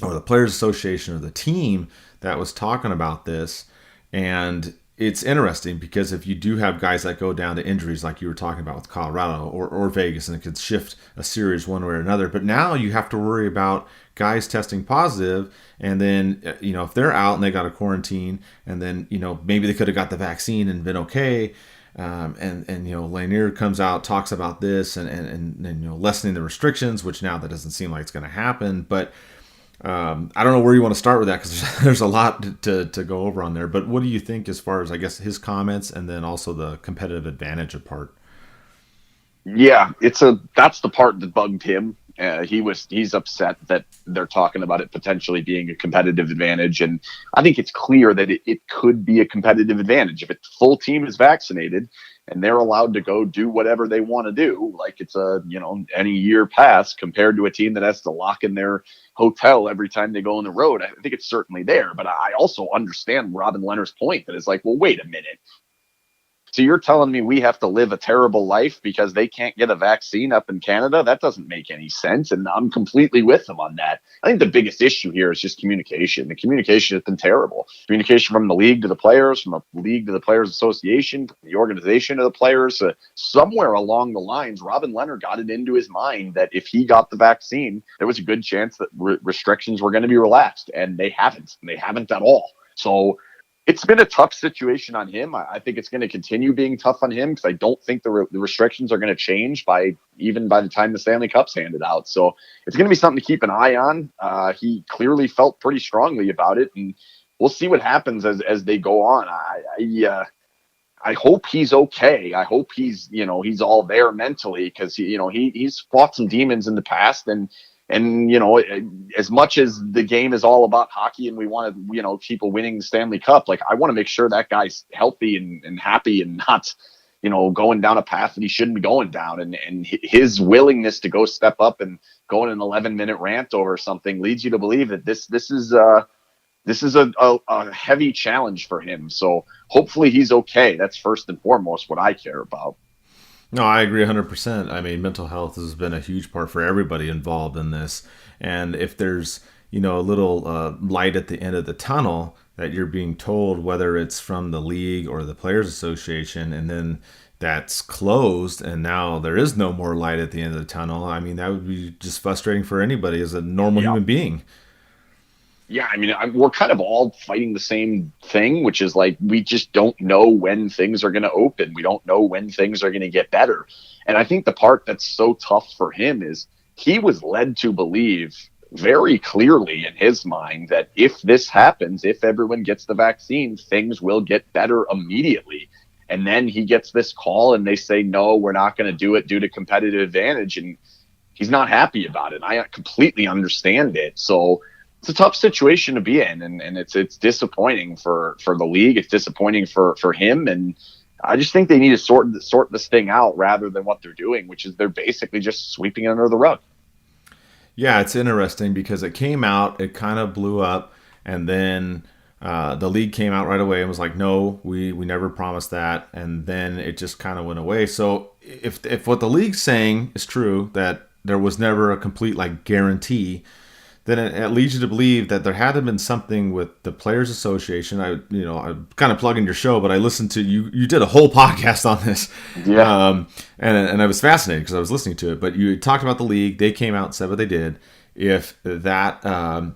or the Players Association or the team that was talking about this. And it's interesting because if you do have guys that go down to injuries like you were talking about with Colorado or Vegas, and it could shift a series one way or another. But now you have to worry about guys testing positive, and then if they're out and they got a quarantine, and then maybe they could have got the vaccine and been okay. And Lanier comes out, talks about this and lessening the restrictions, which now that doesn't seem like it's going to happen. But I don't know where you want to start with that because there's a lot to go over on there. But what do you think as far as, I guess, his comments and then also the competitive advantage part? Yeah, that's the part that bugged him. He's upset that they're talking about it potentially being a competitive advantage, and I think it's clear that it could be a competitive advantage if the full team is vaccinated and they're allowed to go do whatever they want to do, like it's any year pass compared to a team that has to lock in their hotel every time they go on the road. I think it's certainly there, but I also understand Robin Leonard's point that it's like, well, wait a minute. So you're telling me we have to live a terrible life because they can't get a vaccine up in Canada? That doesn't make any sense. And I'm completely with them on that. I think the biggest issue here is just communication. The communication has been terrible. Communication from the league to the players, from the league to the Players Association, the organization to the players. Somewhere along the lines, Robin Leonard got it into his mind that if he got the vaccine, there was a good chance that restrictions were going to be relaxed. And they haven't. They haven't at all. So it's been a tough situation on him. I think it's going to continue being tough on him because I don't think the restrictions are going to change by the time the Stanley Cup's handed out. So it's going to be something to keep an eye on. He clearly felt pretty strongly about it, and we'll see what happens as they go on. I hope he's okay. I hope he's all there mentally because he's fought some demons in the past, and as much as the game is all about hockey and we want to, people winning the Stanley Cup, like I want to make sure that guy's healthy and happy and not, going down a path that he shouldn't be going down. And his willingness to go step up and go on an 11-minute rant over something leads you to believe that this is a heavy challenge for him. So hopefully he's okay. That's first and foremost what I care about. No, I agree 100%. I mean, mental health has been a huge part for everybody involved in this. And if there's, a little light at the end of the tunnel that you're being told, whether it's from the league or the Players Association, and then that's closed and now there is no more light at the end of the tunnel, I mean, that would be just frustrating for anybody as a normal human being. Yeah, I mean, we're kind of all fighting the same thing, which is like we just don't know when things are going to open. We don't know when things are going to get better. And I think the part that's so tough for him is he was led to believe very clearly in his mind that if this happens, if everyone gets the vaccine, things will get better immediately. And then he gets this call and they say, no, we're not going to do it due to competitive advantage. And he's not happy about it. I completely understand it. So it's a tough situation to be in, and it's disappointing for the league. It's disappointing for him, and I just think they need to sort this thing out rather than what they're doing, which is they're basically just sweeping it under the rug. Yeah, it's interesting because it came out, it kind of blew up, and then the league came out right away and was like, no, we never promised that, and then it just kind of went away. So if what the league's saying is true, that there was never a complete guarantee, then it leads you to believe that there had to have been something with the Players Association. I'm kind of plugging your show, but I listened to you. You did a whole podcast on this, yeah. And I was fascinated because I was listening to it. But you talked about the league; they came out and said what they did. If that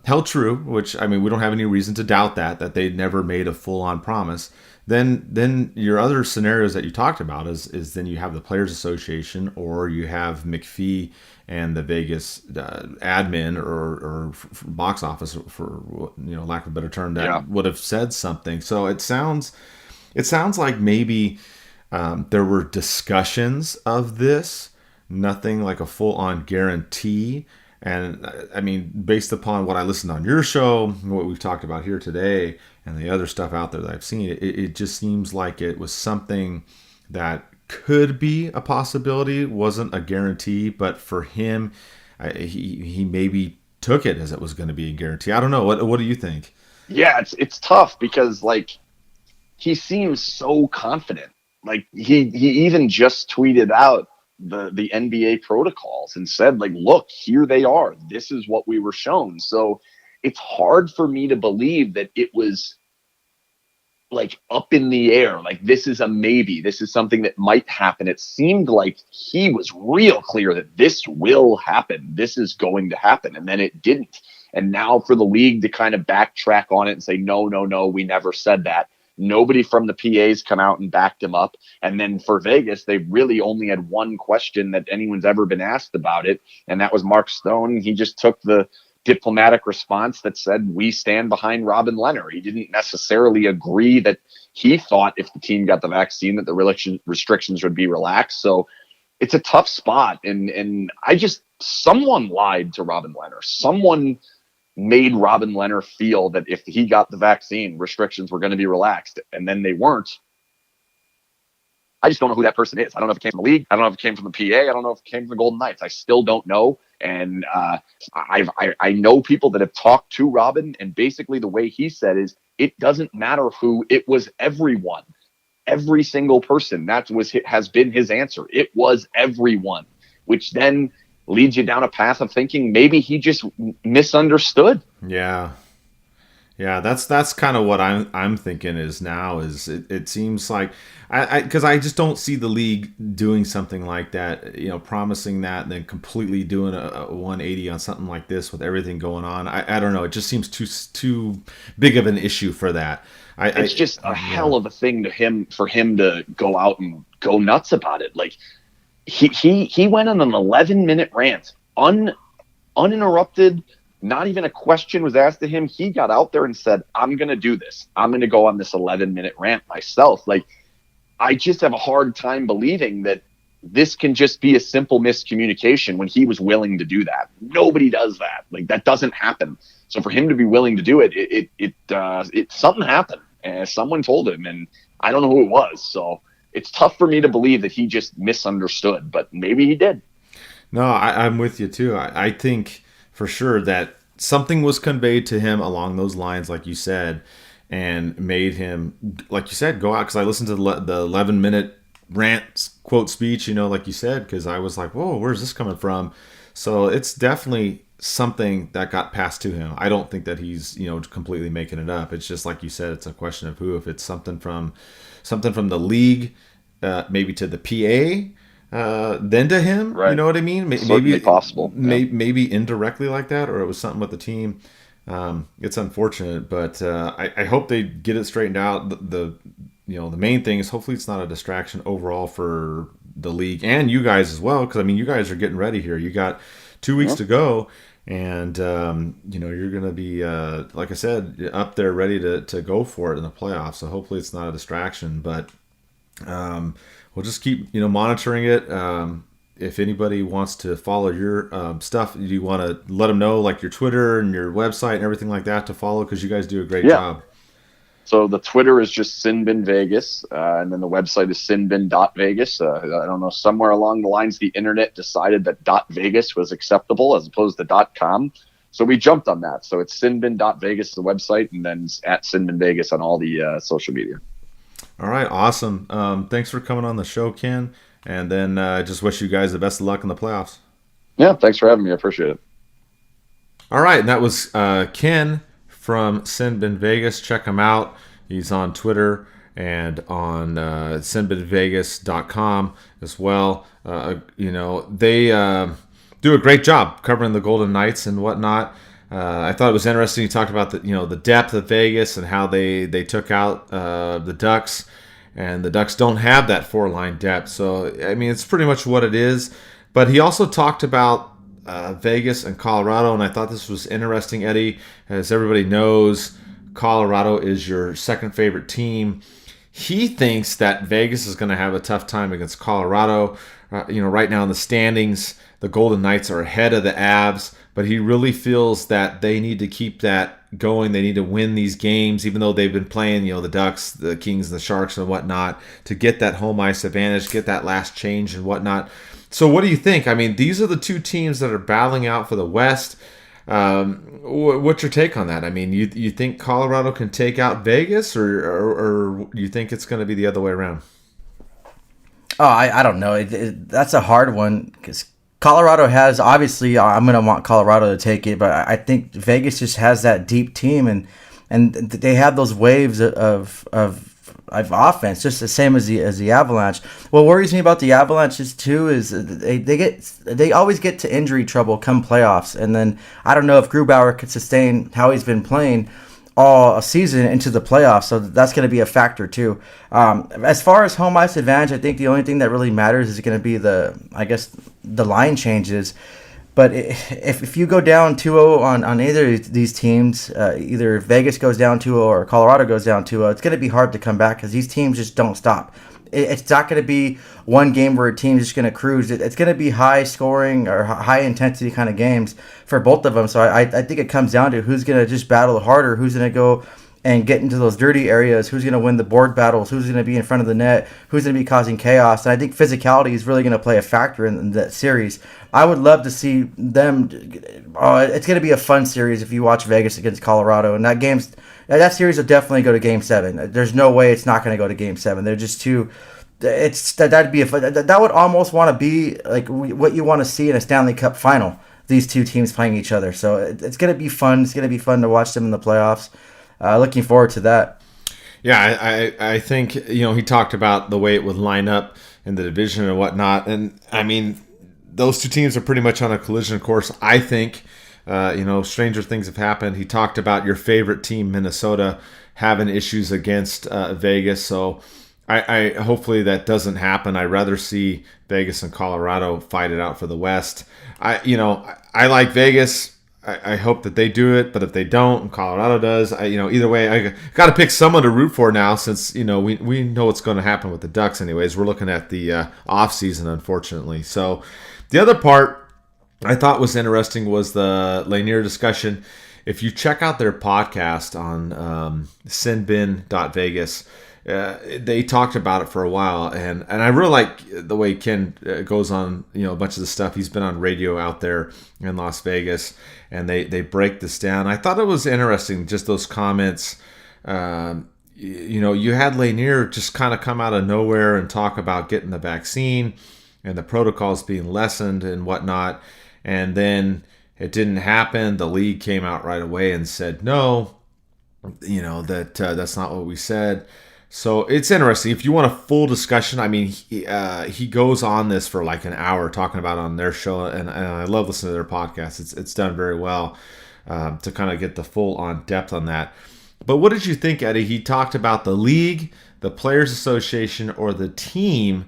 held true, which I mean, we don't have any reason to doubt that they never made a full-on promise. Then your other scenarios that you talked about is then you have the Players Association or you have McPhee and the Vegas admin or box office, for lack of a better term, that would have said something. So it sounds like maybe there were discussions of this, nothing like a full-on guarantee. And I mean, based upon what I listened on your show, what we've talked about here today, and the other stuff out there that I've seen, it just seems like it was something that could be a possibility, wasn't a guarantee, but for him, he maybe took it as it was going to be a guarantee. I don't know. What do you think? Yeah, it's tough because like he seems so confident. Like he even just tweeted out the NBA protocols and said like, look, here they are. This is what we were shown. So it's hard for me to believe that it was like up in the air. Like this is a maybe. This is something that might happen. It seemed like he was real clear that this will happen. This is going to happen. And then it didn't. And now for the league to kind of backtrack on it and say, no, we never said that. Nobody from the PAs come out and backed him up. And then for Vegas, they really only had one question that anyone's ever been asked about it. And that was Mark Stone. He just took the diplomatic response that said, we stand behind Robin Lehner. He didn't necessarily agree that he thought if the team got the vaccine that the restrictions would be relaxed. So it's a tough spot. And someone lied to Robin Lehner. Someone made Robin Lehner feel that if he got the vaccine, restrictions were going to be relaxed, and then they weren't. I just don't know who that person is. I don't know if it came from the league. I don't know if it came from the PA. I don't know if it came from the Golden Knights. I still don't know. And I know people that have talked to Robin, and basically the way he said is, it doesn't matter who. It was everyone, every single person. Has been his answer. It was everyone, which then leads you down a path of thinking maybe he just misunderstood. Yeah, that's kind of what I'm thinking is now. Is it seems like because I just don't see the league doing something like that, promising that and then completely doing a 180 on something like this with everything going on. I don't know. It just seems too big of an issue for that. It's just a hell of a thing for him to go out and go nuts about it. Like he went on an 11-minute rant, uninterrupted. Not even a question was asked to him. He got out there and said, I'm going to do this. I'm going to go on this 11-minute rant myself. Like, I just have a hard time believing that this can just be a simple miscommunication when he was willing to do that. Nobody does that. Like, that doesn't happen. So for him to be willing to do it, something happened. And someone told him, and I don't know who it was. So it's tough for me to believe that he just misunderstood, but maybe he did. No, I'm with you too. I think for sure that something was conveyed to him along those lines, like you said, and made him, like you said, go out. Because I listened to the 11-minute rant quote speech, like you said, because I was like, whoa, where's this coming from? So it's definitely something that got passed to him. I don't think that he's, completely making it up. It's just like you said, it's a question of who. If it's something from the league, maybe to the PA, then to him, right. You know what I mean? Maybe possible. Maybe indirectly like that, or it was something with the team. It's unfortunate, but I hope they get it straightened out. The main thing is hopefully it's not a distraction overall for the league and you guys as well, because you guys are getting ready here. You got 2 weeks to go, and you're going to be like I said, up there ready to go for it in the playoffs. So hopefully it's not a distraction, but we'll just keep monitoring it. If anybody wants to follow your stuff, you want to let them know, like your Twitter and your website and everything like that to follow, because you guys do a great job. So the Twitter is just Sinbin Vegas, and then the website is sinbin.vegas. I don't know, somewhere along the lines, the internet decided that .vegas was acceptable as opposed to .com. So we jumped on that. So it's sinbin.vegas, the website, and then at Sinbin Vegas on all the social media. All right, awesome. Thanks for coming on the show, Ken. And then just wish you guys the best of luck in the playoffs. Yeah, thanks for having me. I appreciate it. All right, and that was Ken from Sinbin Vegas. Check him out. He's on Twitter and on sinbinvegas.com as well. They do a great job covering the Golden Knights and whatnot. I thought it was interesting. He talked about the depth of Vegas and how they took out the Ducks, and the Ducks don't have that 4-line depth. So it's pretty much what it is. But he also talked about Vegas and Colorado, and I thought this was interesting, Eddie. As everybody knows, Colorado is your second favorite team. He thinks that Vegas is going to have a tough time against Colorado. Right now in the standings, the Golden Knights are ahead of the Avs but he really feels that they need to keep that going. They need to win these games, even though they've been playing, the Ducks, the Kings, the Sharks, and whatnot, to get that home ice advantage, get that last change and whatnot. So what do you think? I mean, these are the two teams that are battling out for the West. What's your take on that? I mean, you think Colorado can take out Vegas, or you think it's going to be the other way around? Oh, I don't know. That's a hard one because Colorado has, obviously, I'm going to want Colorado to take it, but I think Vegas just has that deep team, and they have those waves of offense, just the same as the Avalanche. What worries me about the Avalanche is they always get to injury trouble come playoffs, and then I don't know if Grubauer could sustain how he's been playing all season into the playoffs, so that's going to be a factor too. As far as home ice advantage, I think the only thing that really matters is going to be the line changes. But if you go down 2-0 on either of these teams, either Vegas goes down 2-0 or Colorado goes down 2-0, it's going to be hard to come back because these teams just don't stop. It's not going to be one game where a team's just going to cruise. It's going to be high scoring or high intensity kind of games for both of them. So I think it comes down to who's going to just battle harder, who's going to go and get into those dirty areas, who's going to win the board battles, who's going to be in front of the net, who's going to be causing chaos. And I think physicality is really going to play a factor in that series. I would love to see them. It's going to be a fun series if you watch Vegas against Colorado. And that series will definitely go to Game 7. There's no way it's not going to go to Game 7. They're just too. That'd be that would almost want to be like what you want to see in a Stanley Cup final. These two teams playing each other. So it's going to be fun. It's going to be fun to watch them in the playoffs. Looking forward to that. Yeah, I think, he talked about the way it would line up in the division and whatnot. And, I mean, those two teams are pretty much on a collision course. I think, stranger things have happened. He talked about your favorite team, Minnesota, having issues against Vegas. So I hopefully that doesn't happen. I'd rather see Vegas and Colorado fight it out for the West. I like Vegas. I hope that they do it, but if they don't, and Colorado does, either way, I got to pick someone to root for now, since we know what's going to happen with the Ducks. Anyways, we're looking at the off season, unfortunately. So the other part I thought was interesting was the Lanier discussion. If you check out their podcast on sinbin.vegas, they talked about it for a while, and I really like the way Ken goes on, a bunch of the stuff. He's been on radio out there in Las Vegas, and they break this down. I thought it was interesting, just those comments. You had Lanier just kind of come out of nowhere and talk about getting the vaccine and the protocols being lessened and whatnot, and then it didn't happen. The league came out right away and said no, that's not what we said. So it's interesting. If you want a full discussion, I mean, he goes on this for like an hour talking about it on their show, and I love listening to their podcast. It's done very well to kind of get the full on depth on that. But what did you think, Eddie? He talked about the league, the Players Association, or the team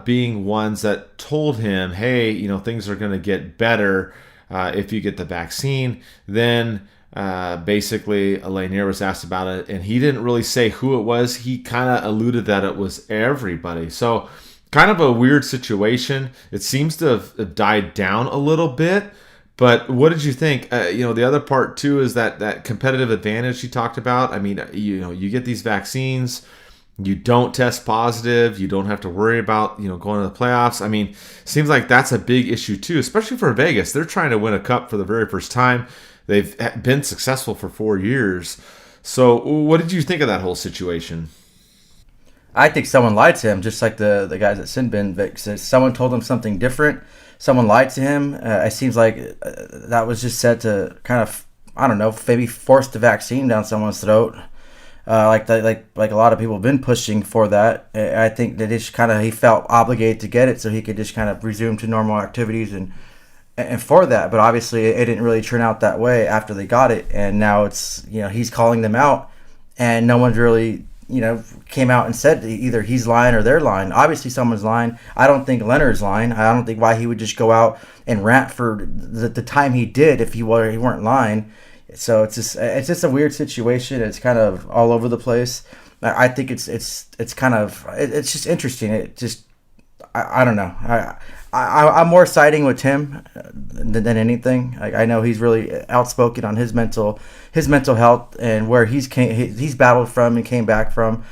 being ones that told him, hey, things are going to get better if you get the vaccine. Then basically Lanier was asked about it, and he didn't really say who it was. He kind of alluded that it was everybody. So kind of a weird situation. It seems to have died down a little bit. But what did you think? The other part too is that competitive advantage he talked about. I mean, you get these vaccines, you don't test positive, you don't have to worry about going to the playoffs. I mean, seems like that's a big issue too, especially for Vegas. They're trying to win a cup for the very first time. They've been successful for 4 years. So what did you think of that whole situation? I think someone lied to him, just like the guys at Sinbin. Someone told him something different. Someone lied to him. It seems like that was just said to kind of, I don't know, maybe force the vaccine down someone's throat. Like a lot of people have been pushing for that. I think that he felt obligated to get it so he could just kind of resume to normal activities and for that. But obviously it didn't really turn out that way after they got it, and now it's he's calling them out, and no one's really came out and said either he's lying or they're lying. Obviously someone's lying. I don't think Leonard's lying. I don't think why he would just go out and rant for the time he did if he weren't lying. So it's just a weird situation. It's kind of all over the place. I think it's just interesting. It just I don't know. I'm more siding with Tim than anything. I know he's really outspoken on his mental health and where he's battled from and came back from.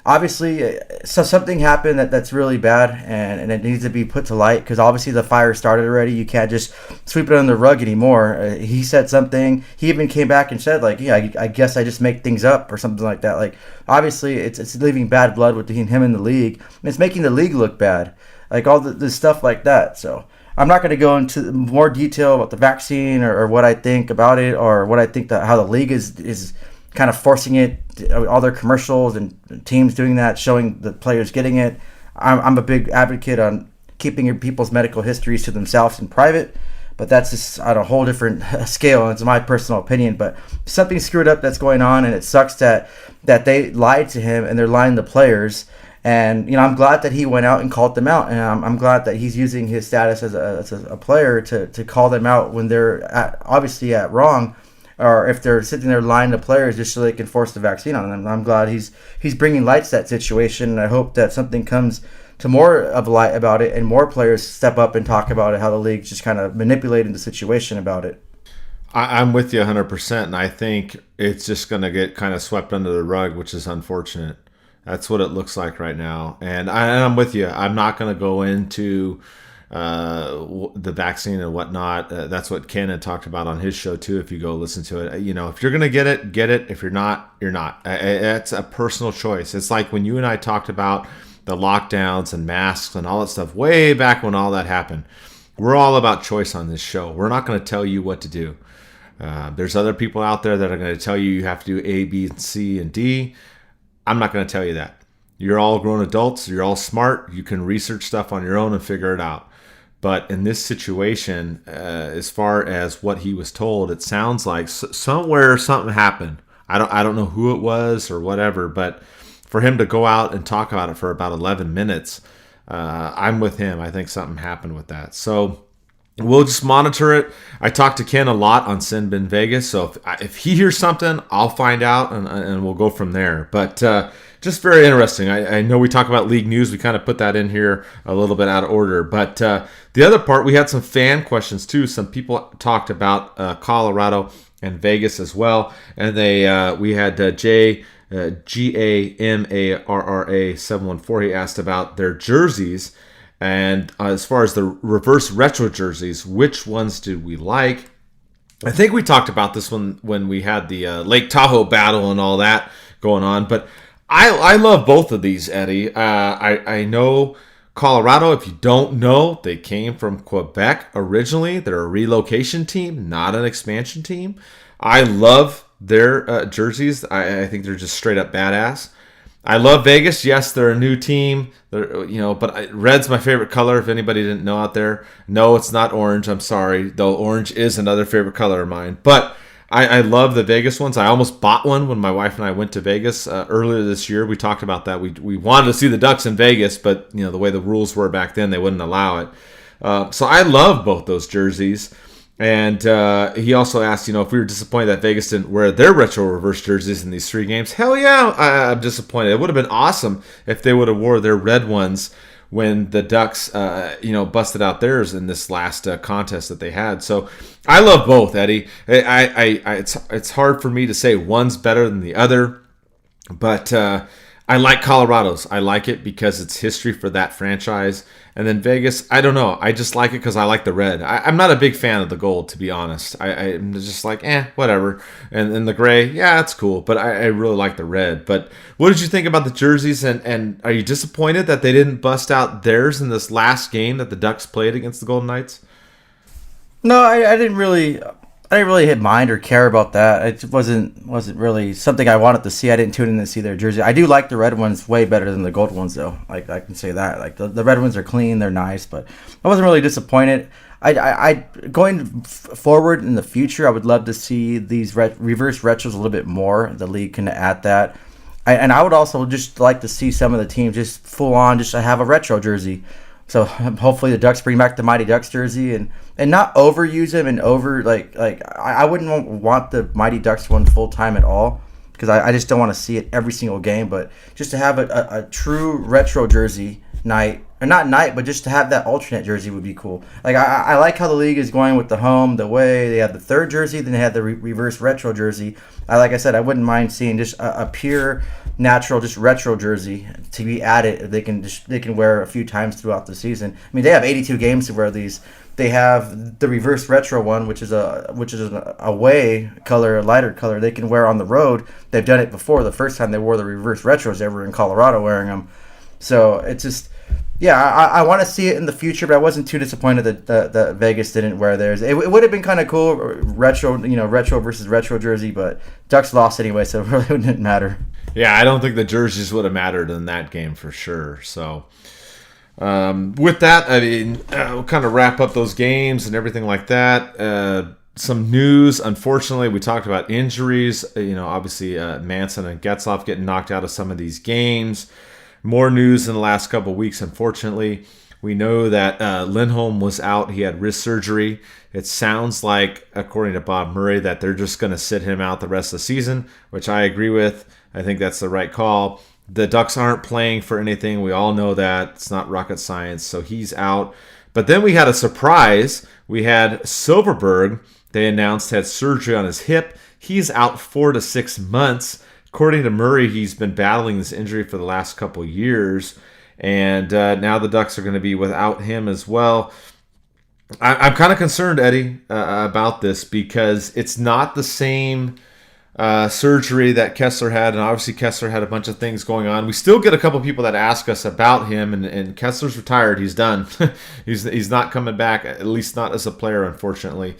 Obviously, so something happened that's really bad, and it needs to be put to light, because obviously the fire started already. You can't just sweep it under the rug anymore. He said something. He even came back and said, like, yeah, I guess I just make things up or something like that. Like, obviously, it's leaving bad blood between him and the league, and it's making the league look bad. Like, all the stuff like that. So I'm not going to go into more detail about the vaccine or what I think about it, or what I think that how the league is kind of forcing it, all their commercials and teams doing that, showing the players getting it. I'm a big advocate on keeping people's medical histories to themselves in private, but that's just on a whole different scale. It's my personal opinion, but something screwed up that's going on, and it sucks that they lied to him and they're lying to players. And, you know, I'm glad that he went out and called them out, and I'm glad that he's using his status as a player to call them out when they're obviously at wrong, or if they're sitting there lying to players just so they can force the vaccine on them. I'm glad he's bringing light to that situation, and I hope that something comes to more of light about it and more players step up and talk about it, how the league's just kind of manipulating the situation about it. I'm with you 100%, and I think it's just going to get kind of swept under the rug, which is unfortunate. That's what it looks like right now. And I'm with you. I'm not going to go into the vaccine and whatnot. That's what Ken had talked about on his show too. If you go listen to it, you know, if you're going to get it, get it. If you're not, you're not. It's a personal choice. It's like when you and I talked about the lockdowns and masks and all that stuff way back when all that happened. We're all about choice on this show. We're not going to tell you what to do. There's other people out there that are going to tell you have to do A, B, and C, and D. I'm not going to tell you that. You're all grown adults. You're all smart. You can research stuff on your own and figure it out. But in this situation, as far as what he was told, it sounds like somewhere something happened. I don't know who it was or whatever, but for him to go out and talk about it for about 11 minutes, I'm with him. I think something happened with that. So we'll just monitor it. I talked to Ken a lot on Sin Bin Vegas, so if he hears something, I'll find out, and we'll go from there. But just very interesting. I know we talk about league news. We kind of put that in here a little bit out of order. But the other part, we had some fan questions too. Some people talked about Colorado and Vegas as well. And we had GAMARRA 714. He asked about their jerseys. And as far as the reverse retro jerseys, which ones did we like? I think we talked about this one when we had the Lake Tahoe battle and all that going on. But I love both of these, Eddie. I know Colorado, if you don't know, they came from Quebec originally. They're a relocation team, not an expansion team. I love their jerseys. I think they're just straight up badass. I love Vegas. Yes, they're a new team. But red's my favorite color. If anybody didn't know out there, no, it's not orange. I'm sorry, though. Orange is another favorite color of mine. But I love the Vegas ones. I almost bought one when my wife and I went to Vegas earlier this year. We talked about that. We wanted to see the Ducks in Vegas, but the way the rules were back then, they wouldn't allow it. So I love both those jerseys. And he also asked, if we were disappointed that Vegas didn't wear their retro reverse jerseys in these 3 games. Hell yeah, I'm disappointed. It would have been awesome if they would have wore their red ones when the Ducks, busted out theirs in this last contest that they had. So I love both, Eddie. It's hard for me to say one's better than the other, but I like Colorado's. I like it because it's history for that franchise. And then Vegas, I don't know. I just like it because I like the red. I'm not a big fan of the gold, to be honest. I'm just like, whatever. And the gray, yeah, it's cool. But I really like the red. But what did you think about the jerseys? And are you disappointed that they didn't bust out theirs in this last game that the Ducks played against the Golden Knights? No, I didn't really hit mind or care about that. It wasn't really something I wanted to see. I didn't tune in to see their jersey. I do like the red ones way better than the gold ones, though. Like, I can say that. Like, the red ones are clean, they're nice, but I wasn't really disappointed. I going forward in the future, I would love to see these reverse retros a little bit more. The league can add that. And I would also just like to see some of the teams just full on just have a retro jersey. So hopefully the Ducks bring back the Mighty Ducks jersey and not overuse them and I wouldn't want the Mighty Ducks one full time at all, because I just don't want to see it every single game. But just to have a true retro jersey night, or not night, but just to have that alternate jersey would be cool. Like I like how the league is going with the home, the way they have the third jersey, then they had the reverse retro jersey. Like I said, I wouldn't mind seeing just a pure natural, just retro jersey to be added. They can wear a few times throughout the season. I mean, they have 82 games to wear these. They have the reverse retro one, which is an away color, a lighter color. They can wear on the road. They've done it before. The first time they wore the reverse retros, they were in Colorado wearing them. So it's just, yeah, I want to see it in the future, but I wasn't too disappointed that Vegas didn't wear theirs. It would have been kind of cool, retro versus retro jersey, but Ducks lost anyway, so it really didn't matter. Yeah, I don't think the jerseys would have mattered in that game for sure. So. With that, I mean, we'll kind of wrap up those games and everything like that. Some news, unfortunately, we talked about injuries. Obviously, Manson and Getzlaf getting knocked out of some of these games. More news in the last couple of weeks, unfortunately. We know that Lindholm was out. He had wrist surgery. It sounds like, according to Bob Murray, that they're just going to sit him out the rest of the season, which I agree with. I think that's the right call. The Ducks aren't playing for anything. We all know that. It's not rocket science, so he's out. But then we had a surprise. We had Silfverberg, they announced, had surgery on his hip. He's out 4 to 6 months. According to Murray, he's been battling this injury for the last couple of years. And now the Ducks are going to be without him as well. I'm kind of concerned, Eddie, about this because it's not the same surgery that Kessler had, and obviously Kessler had a bunch of things going on. We still get a couple people that ask us about him, and Kessler's retired. He's done. he's not coming back, at least not as a player, unfortunately.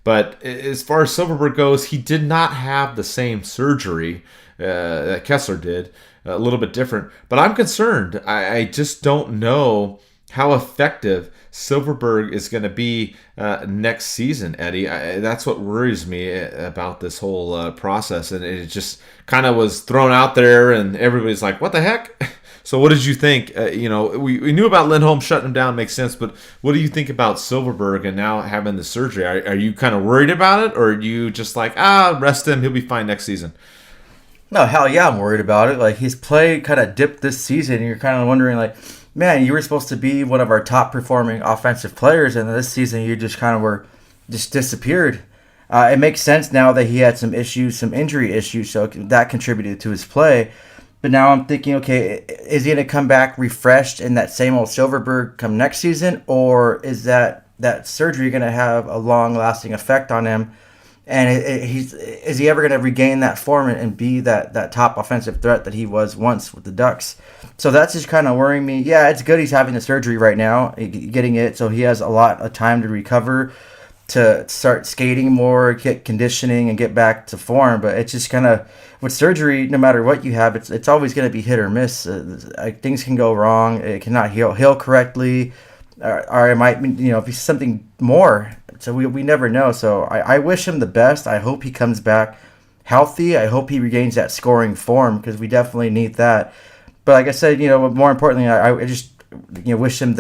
But as far as Silfverberg goes, he did not have the same surgery that Kessler did. A little bit different. But I'm concerned. I just don't know how effective Silfverberg is going to be next season, Eddie. That's what worries me about this whole process. And it just kind of was thrown out there, and everybody's like, what the heck? So what did you think? We knew about Lindholm shutting him down, makes sense, but what do you think about Silfverberg and now having the surgery? Are you kind of worried about it, or are you just like, rest him, he'll be fine next season? No, hell yeah, I'm worried about it. Like, his play kind of dipped this season, and you're kind of wondering, like, man, you were supposed to be one of our top performing offensive players, and this season you just kind of just disappeared. It makes sense now that he had some injury issues, so that contributed to his play. But now I'm thinking, okay, is he going to come back refreshed in that same old Silfverberg come next season, or is that surgery going to have a long-lasting effect on him? And is he ever going to regain that form and be that top offensive threat that he was once with the Ducks? So that's just kind of worrying me. Yeah, it's good he's having the surgery right now, getting it, so he has a lot of time to recover, to start skating more, get conditioning, and get back to form. But it's just kind of, with surgery, no matter what you have, it's always going to be hit or miss. Things can go wrong. It cannot heal correctly, or it might, be something more. So we never know. So I wish him the best. I hope he comes back healthy. I hope he regains that scoring form, because we definitely need that. But like I said, more importantly, I just wish him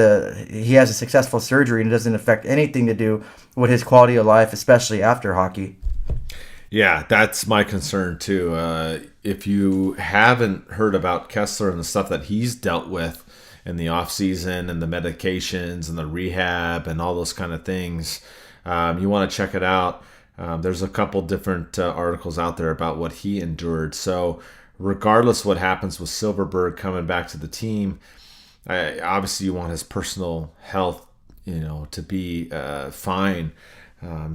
he has a successful surgery and it doesn't affect anything to do with his quality of life, especially after hockey. Yeah, that's my concern too. If you haven't heard about Kessler and the stuff that he's dealt with in the off season and the medications and the rehab and all those kind of things, you want to check it out. There's a couple different articles out there about what he endured. So regardless what happens with Silfverberg coming back to the team, obviously you want his personal health, to be fine.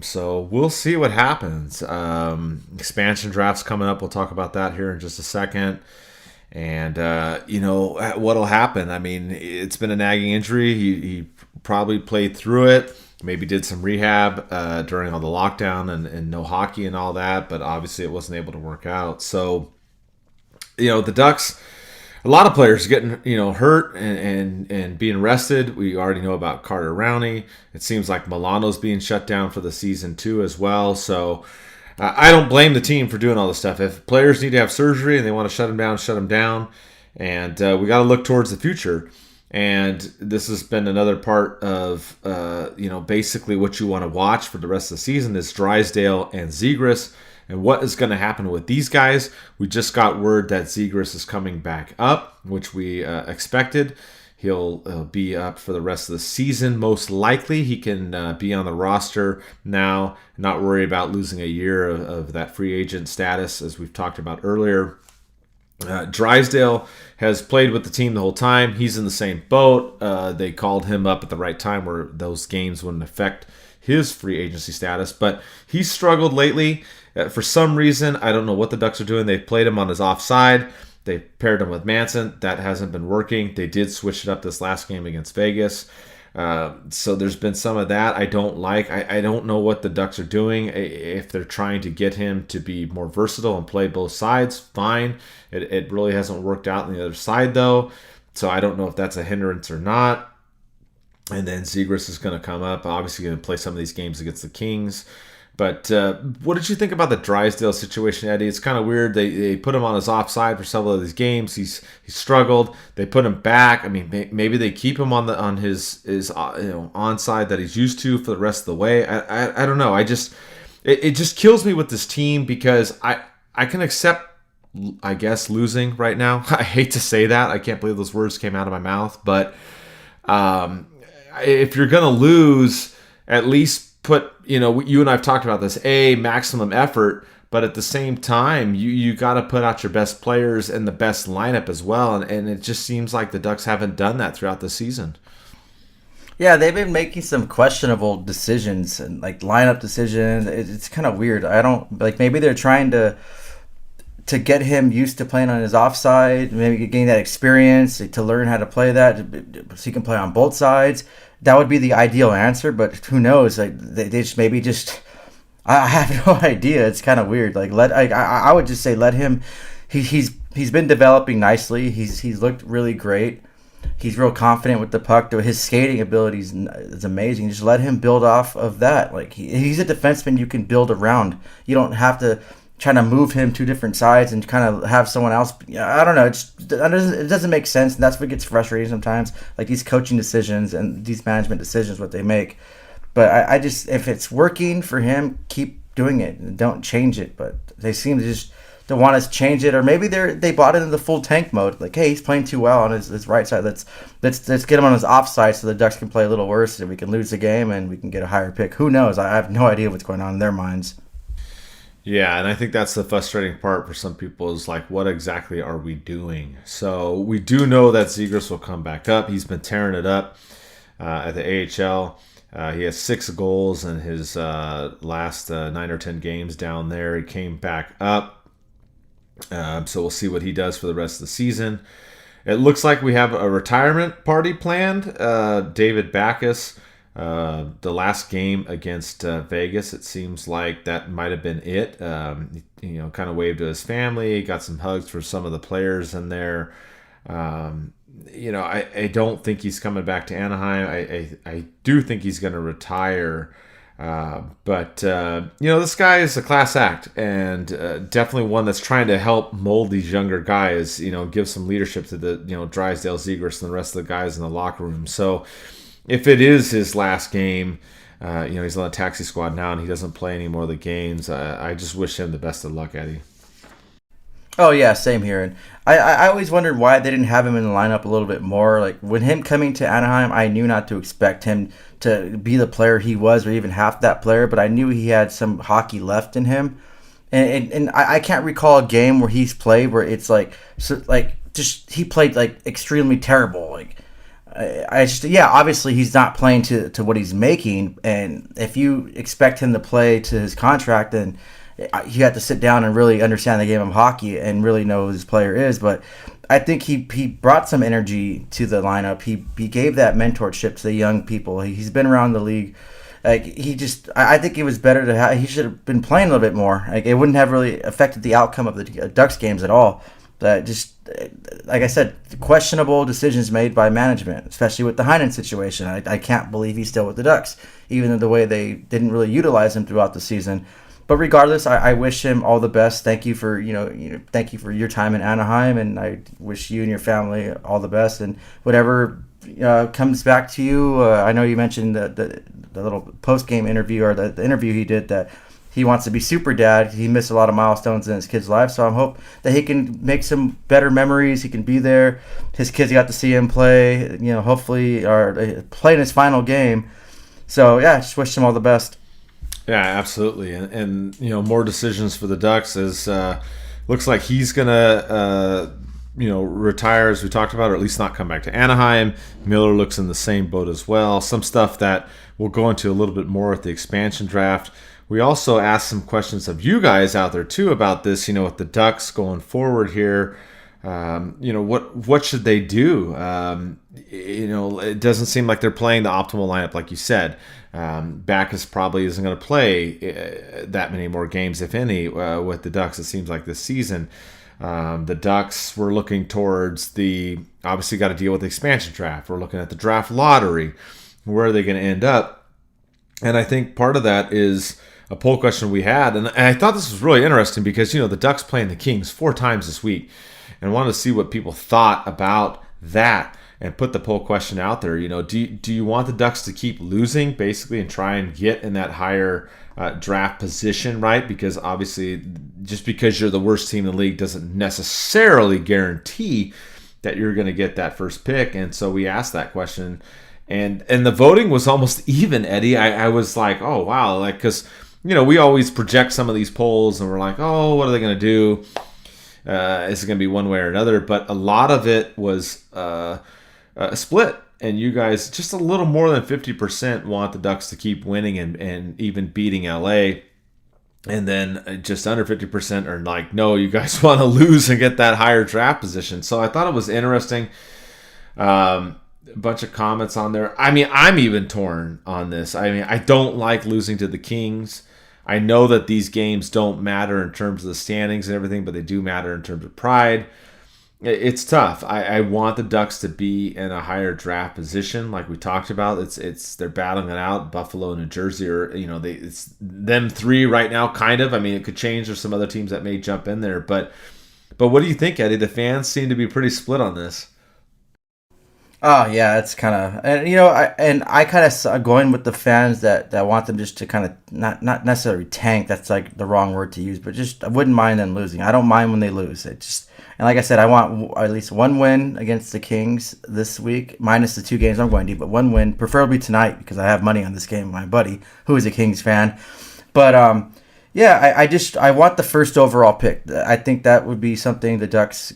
So we'll see what happens. Expansion draft's coming up. We'll talk about that here in just a second. And, what'll happen. I mean, it's been a nagging injury. He probably played through it, maybe did some rehab during all the lockdown and no hockey and all that, but obviously it wasn't able to work out. So, the Ducks, a lot of players getting, hurt and being rested. We already know about Carter Rowney. It seems like Milano's being shut down for the season too as well. So I don't blame the team for doing all this stuff. If players need to have surgery and they want to shut them down. And we got to look towards the future. And this has been another part of, basically what you want to watch for the rest of the season is Drysdale and Zegras. And what is going to happen with these guys? We just got word that Zegras is coming back up, which we expected. He'll be up for the rest of the season. Most likely, he can be on the roster now, not worry about losing a year of that free agent status, as we've talked about earlier. Drysdale has played with the team the whole time. He's in the same boat. They called him up at the right time where those games wouldn't affect his free agency status, but he's struggled lately. For some reason, I don't know what the Ducks are doing. They played him on his offside. They paired him with Manson. That hasn't been working. They did switch it up this last game against Vegas. So there's been some of that I don't like. I don't know what the Ducks are doing. If they're trying to get him to be more versatile and play both sides, fine. It really hasn't worked out on the other side, though. So I don't know if that's a hindrance or not. And then Zegras is going to come up. Obviously going to play some of these games against the Kings. But what did you think about the Drysdale situation, Eddie? It's kind of weird. They put him on his offside for several of these games. He's struggled. They put him back. I mean, maybe they keep him on his onside that he's used to for the rest of the way. I don't know. It just kills me with this team because I can accept, I guess, losing right now. I hate to say that. I can't believe those words came out of my mouth. But if you're gonna lose, at least put, you and I've talked about this, maximum effort, but at the same time, you got to put out your best players and the best lineup as well. And it just seems like the Ducks haven't done that throughout the season. Yeah, they've been making some questionable decisions and like lineup decisions. It's kind of weird. I don't like. Maybe they're trying to get him used to playing on his offside, maybe gain that experience to learn how to play that, so he can play on both sides. That would be the ideal answer, but who knows? Like they just I have no idea. It's kind of weird. Like I would just say let him. He's been developing nicely. He's looked really great. He's real confident with the puck. His skating ability is amazing. Just let him build off of that. Like he's a defenseman you can build around. You don't have to try to move him to different sides and kind of have someone else. I don't know. It doesn't make sense, and that's what gets frustrating sometimes. Like these coaching decisions and these management decisions, what they make. But I just, if it's working for him, keep doing it and don't change it. But they seem to just don't want us to change it, or maybe they bought it in the full tank mode. Like, hey, he's playing too well on his right side. Let's get him on his offside so the Ducks can play a little worse and we can lose the game and we can get a higher pick. Who knows? I have no idea what's going on in their minds. Yeah, and I think that's the frustrating part for some people is like, what exactly are we doing? So we do know that Zegras will come back up. He's been tearing it up at the AHL. He has 6 goals in his last 9 or 10 games down there. He came back up. So we'll see what he does for the rest of the season. It looks like we have a retirement party planned. David Backus. The last game against Vegas, it seems like that might have been it. Kind of waved to his family, got some hugs for some of the players in there. I don't think he's coming back to Anaheim. I do think he's going to retire. But this guy is a class act and definitely one that's trying to help mold these younger guys, give some leadership to the, Drysdale, Zegras, and the rest of the guys in the locker room. So, if it is his last game, he's on the taxi squad now and he doesn't play any more of the games, I just wish him the best of luck, Eddie. Oh, yeah, same here. And I always wondered why they didn't have him in the lineup a little bit more. Like, when him coming to Anaheim, I knew not to expect him to be the player he was or even half that player, but I knew he had some hockey left in him. And I can't recall a game where he's played where it's he played, extremely terrible. Obviously he's not playing to what he's making, and if you expect him to play to his contract, then you have to sit down and really understand the game of hockey and really know who his player is. But I think he brought some energy to the lineup. He gave that mentorship to the young people. He's been around the league. I think it was better to have. He should have been playing a little bit more. It wouldn't have really affected the outcome of the Ducks games at all. But just like I said, questionable decisions made by management, especially with the Heinen situation. I can't believe he's still with the Ducks, even in the way they didn't really utilize him throughout the season. But regardless, I wish him all the best. Thank you for thank you for your time in Anaheim, and I wish you and your family all the best. And whatever comes back to you, I know you mentioned the little post game interview or the interview he did that he wants to be super dad. He missed a lot of milestones in his kid's life, so I hope that he can make some better memories. He can be there. His kids got to see him play, hopefully, or play in his final game. So, yeah, just wish him all the best. Yeah, absolutely. And more decisions for the Ducks is looks like he's going to, retire, as we talked about, or at least not come back to Anaheim. Miller looks in the same boat as well. Some stuff that we'll go into a little bit more at the expansion draft. We also asked some questions of you guys out there, too, about this, with the Ducks going forward here. What should they do? It doesn't seem like they're playing the optimal lineup, like you said. Backus probably isn't going to play that many more games, if any, with the Ducks, it seems like this season. The Ducks were looking towards obviously got to deal with the expansion draft. We're looking at the draft lottery. Where are they going to end up? And I think part of that is a poll question we had. And I thought this was really interesting because, the Ducks playing the Kings 4 times this week. And wanted to see what people thought about that and put the poll question out there. Do you want the Ducks to keep losing, basically, and try and get in that higher draft position, right? Because obviously, just because you're the worst team in the league doesn't necessarily guarantee that you're going to get that first pick. And so we asked that question, and the voting was almost even, Eddie. I was like, oh wow, because we always project some of these polls, and we're like, oh, what are they going to do? Is it going to be one way or another? But a lot of it was split. And you guys, just a little more than 50% want the Ducks to keep winning and even beating LA. And then just under 50% are like, no, you guys want to lose and get that higher draft position. So I thought it was interesting. A bunch of comments on there. I mean, I'm even torn on this. I mean, I don't like losing to the Kings. I know that these games don't matter in terms of the standings and everything, but they do matter in terms of pride. It's tough. I want the Ducks to be in a higher draft position, like we talked about. They're battling it out. Buffalo, New Jersey, or it's them 3 right now, kind of. I mean, it could change. There's some other teams that may jump in there, but what do you think, Eddie? The fans seem to be pretty split on this. Oh yeah, it's kind of, and I kind of going with the fans that want them just to kind of not necessarily tank. That's like the wrong word to use, but just I wouldn't mind them losing. I don't mind when they lose. And like I said, I want at least one win against the Kings this week, minus the 2 games I'm going to, but one win, preferably tonight, because I have money on this game with my buddy, who is a Kings fan. But I want the first overall pick. I think that would be something the Ducks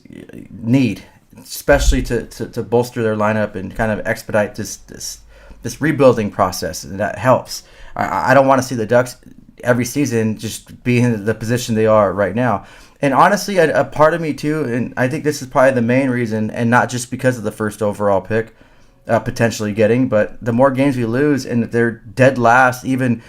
need, especially to bolster their lineup and kind of expedite this rebuilding process, and that helps. I don't want to see the Ducks every season just be in the position they are right now. And honestly, a part of me too, and I think this is probably the main reason, and not just because of the first overall pick potentially getting, but the more games we lose and they're dead last, even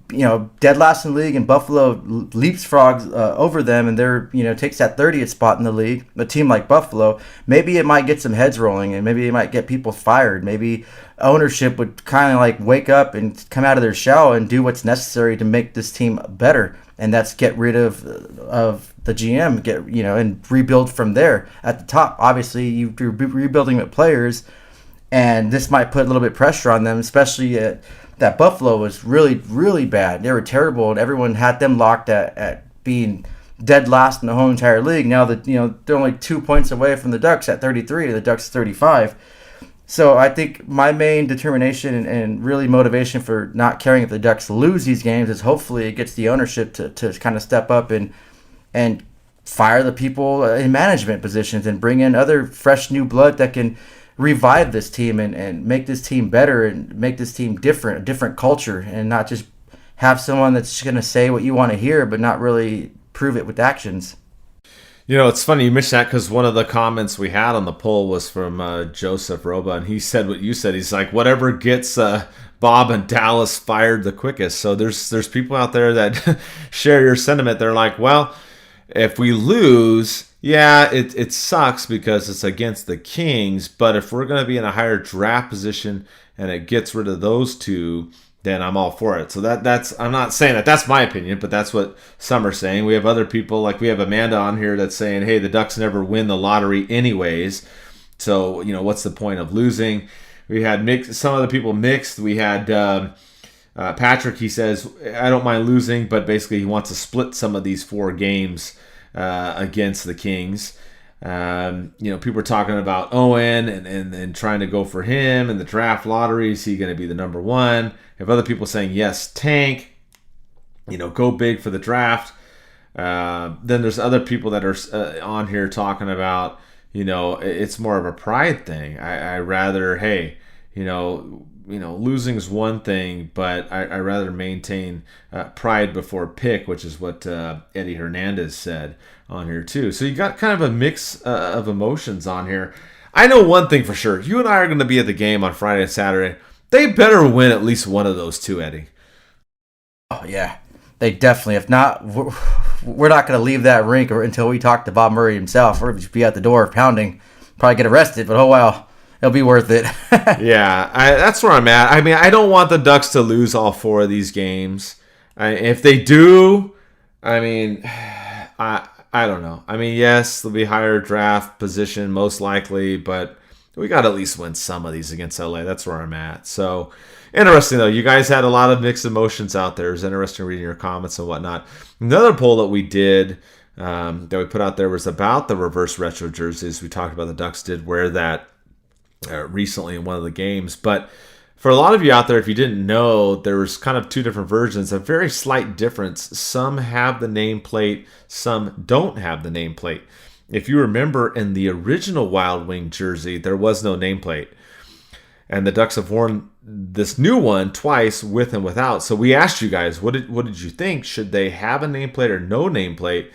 dead last in the league, and Buffalo leapfrogs over them, and they're takes that 30th spot in the league. A team like Buffalo, maybe it might get some heads rolling, and maybe it might get people fired. Maybe ownership would kind of like wake up and come out of their shell and do what's necessary to make this team better, and that's get rid of the GM, and rebuild from there at the top. Obviously, you're rebuilding with players, and this might put a little bit of pressure on them, especially that Buffalo was really, really bad. They were terrible, and everyone had them locked at being dead last in the whole entire league. Now that they're only 2 points away from the Ducks at 33, and the Ducks 35. So I think my main determination and really motivation for not caring if the Ducks lose these games is hopefully it gets the ownership to kind of step up and fire the people in management positions and bring in other fresh new blood that can revive this team and make this team better and make this team different, a different culture, and not just have someone that's going to say what you want to hear but not really prove it with actions. It's funny you mentioned that, because one of the comments we had on the poll was from Joseph Roba, and he said what you said. He's like, whatever gets Bob and Dallas fired the quickest. So there's people out there that share your sentiment. They're like, well, if we lose, yeah, it sucks because it's against the Kings, but if we're going to be in a higher draft position and it gets rid of those 2, then I'm all for it. So that's I'm not saying that's my opinion, but that's what some are saying. We have other people, like we have Amanda on here, that's saying, hey, the Ducks never win the lottery anyways, so what's the point of losing? We had some other people mixed. We had Patrick, he says, I don't mind losing, but basically he wants to split some of these 4 games against the Kings. People are talking about Owen and trying to go for him in the draft lottery. Is he going to be the number 1? You have other people saying, yes, tank, go big for the draft. Then there's other people that are on here talking about, it's more of a pride thing. I rather, hey, losing is one thing, but I rather maintain pride before pick, which is what Eddie Hernandez said on here too. So you got kind of a mix of emotions on here. I know one thing for sure. You and I are going to be at the game on Friday and Saturday. They better win at least one of those 2, Eddie. Oh, yeah. They definitely. If not, we're not going to leave that rink until we talk to Bob Murray himself. We're going to be at the door pounding. Probably get arrested, but oh well. It'll be worth it. Yeah, that's where I'm at. I mean, I don't want the Ducks to lose all 4 of these games. If they do, I mean, I don't know. I mean, yes, there'll be higher draft position most likely, but we got to at least win some of these against LA. That's where I'm at. So, interesting, though. You guys had a lot of mixed emotions out there. It was interesting reading your comments and whatnot. Another poll that we did, that we put out there, was about the reverse retro jerseys. We talked about the Ducks did wear that recently in one of the games. But for a lot of you out there, if you didn't know, there was kind of 2 different versions, a very slight difference. Some have the nameplate, some don't have the nameplate. If you remember, in the original Wild Wing jersey, there was no nameplate. And the Ducks have worn this new one twice, with and without. So we asked you guys, what did you think? Should they have a nameplate or no nameplate?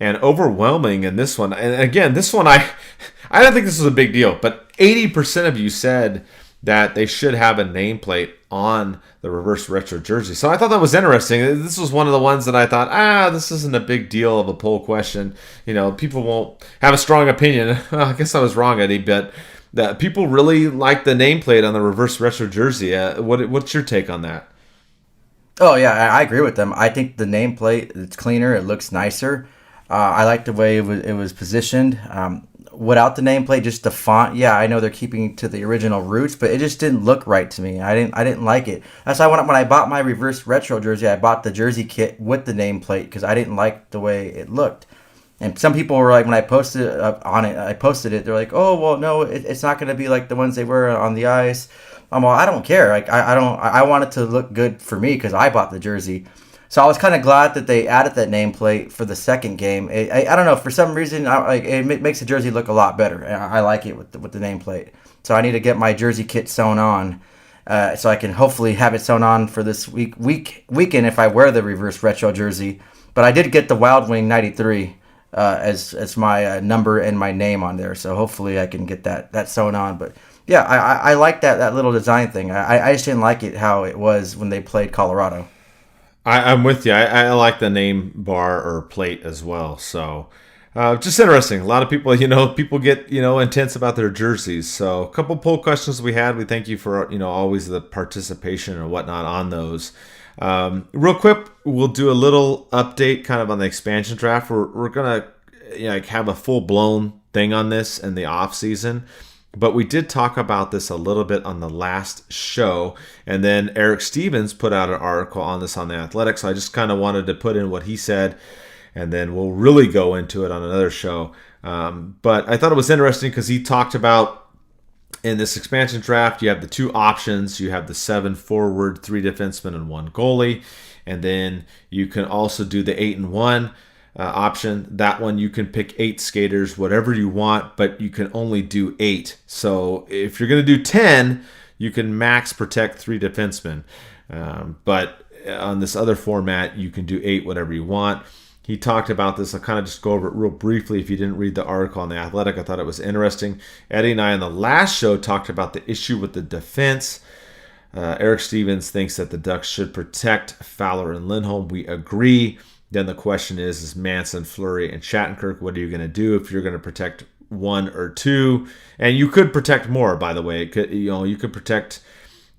And overwhelming in this one, and again, this one, I don't think this was a big deal, but 80% of you said that they should have a nameplate on the reverse retro jersey. So I thought that was interesting. This was one of the ones that I thought, this isn't a big deal of a poll question. People won't have a strong opinion. Well, I guess I was wrong, Eddie, but that people really like the nameplate on the reverse retro jersey. What's your take on that? Oh, yeah, I agree with them. I think the nameplate, it's cleaner. It looks nicer. I like the way it was positioned. Without the nameplate, just the font. Yeah, I know they're keeping to the original roots, but it just didn't look right to me. I didn't like it. That's why when I bought my reverse retro jersey, I bought the jersey kit with the nameplate because I didn't like the way it looked. And some people were like, when I posted it, they're like, oh well, no, it's not going to be like the ones they were on the ice. Well, I don't care. Like I want it to look good for me because I bought the jersey. So I was kind of glad that they added that nameplate for the second game. I don't know, for some reason, it makes the jersey look a lot better. I like it with the nameplate. So I need to get my jersey kit sewn on, so I can hopefully have it sewn on for this weekend if I wear the reverse retro jersey. But I did get the Wild Wing 93 as my number and my name on there. So hopefully I can get that sewn on. But yeah, I like that little design thing. I just didn't like it how it was when they played Colorado. I'm with you. I like the name bar or plate as well. So just interesting. A lot of people, people get, intense about their jerseys. So a couple poll questions we had. We thank you for, always the participation and whatnot on those. Real quick, we'll do a little update kind of on the expansion draft. We're going to have a full-blown thing on this in the off season. But we did talk about this a little bit on the last show. And then Eric Stevens put out an article on this on The Athletic. So I just kind of wanted to put in what he said. And then we'll really go into it on another show. But I thought it was interesting because he talked about in this expansion draft, you have the 2 options. You have the 7 forward, 3 defensemen, and 1 goalie. And then you can also do the 8-1. Option. That one you can pick 8 skaters, whatever you want, but you can only do 8. So if you're going to do 10, you can max protect 3 defensemen. But on this other format, you can do 8, whatever you want. He talked about this. I'll kind of just go over it real briefly. If you didn't read the article on The Athletic, I thought it was interesting. Eddie and I on the last show talked about the issue with the defense. Eric Stevens thinks that the Ducks should protect Fowler and Lindholm. We agree. Then the question is Manson, Fleury, and Shattenkirk, what are you going to do if you're going to protect 1 or 2? And you could protect more, by the way. You could protect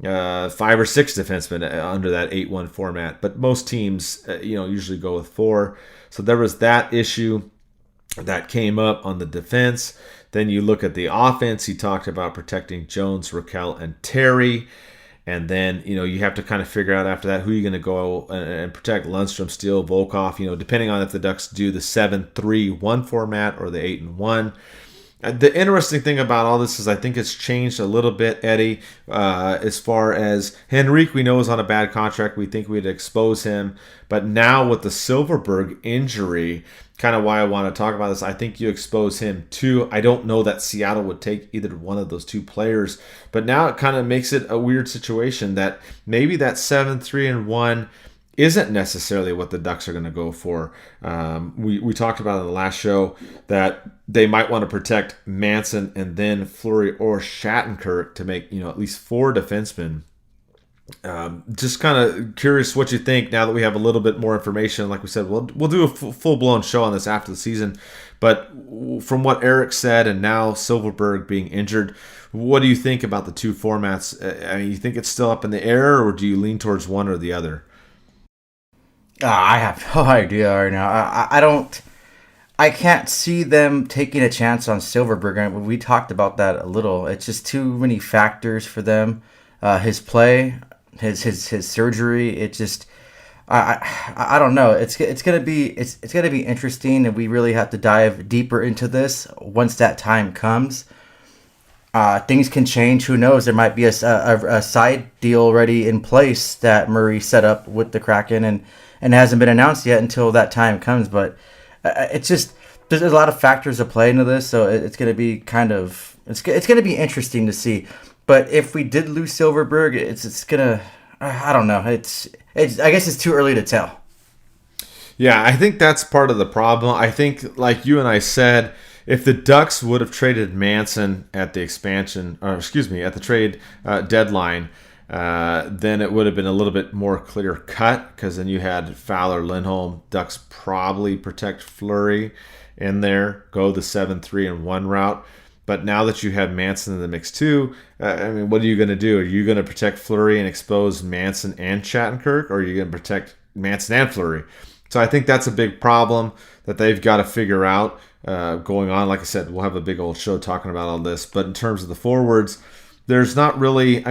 5 or 6 defensemen under that 8-1 format. But most teams, usually go with 4. So there was that issue that came up on the defense. Then you look at the offense. He talked about protecting Jones, Raquel, and Terry. And then, you have to kind of figure out after that who you're going to go and protect. Lundstrom, Steele, Volkov, depending on if the Ducks do the 7-3-1 format or the 8-1. The interesting thing about all this is I think it's changed a little bit, Eddie, as far as Henrique, we know is on a bad contract. We think we'd expose him. But now with the Silfverberg injury, kind of why I want to talk about this, I think you expose him too. I don't know that Seattle would take either one of those two players. But now it kind of makes it a weird situation that maybe that 7-3-1 isn't necessarily what the Ducks are going to go for. We talked about in the last show that they might want to protect Manson and then Fleury or Shattenkirk to make at least 4 defensemen. Just kind of curious what you think now that we have a little bit more information. Like we said, we'll do a full-blown show on this after the season. But from what Eric said and now Silfverberg being injured, what do you think about the two formats? You think it's still up in the air, or do you lean towards one or the other? I have no idea right now. I can't see them taking a chance on Silfverberg. We talked about that a little. It's just too many factors for them. His play, his surgery. It just, I don't know. It's gonna be interesting, and we really have to dive deeper into this once that time comes. Things can change. Who knows? There might be a side deal already in place that Murray set up with the Kraken and hasn't been announced yet until that time comes. But it's just there's a lot of factors that play into this, so it's going to be it's going to be interesting to see. But if we did lose Silfverberg, it's gonna I don't know. It's I guess it's too early to tell. Yeah, I think that's part of the problem. I think, like you and I said, if the Ducks would have traded Manson at the at the trade deadline, then it would have been a little bit more clear cut, because then you had Fowler, Lindholm. Ducks probably protect Fleury in there, go the 7-3-1 route. But now that you have Manson in the mix too, what are you going to do? Are you going to protect Fleury and expose Manson and Shattenkirk, or are you going to protect Manson and Fleury? So I think that's a big problem that they've got to figure out going on. Like I said, we'll have a big old show talking about all this. But in terms of the forwards, there's not really,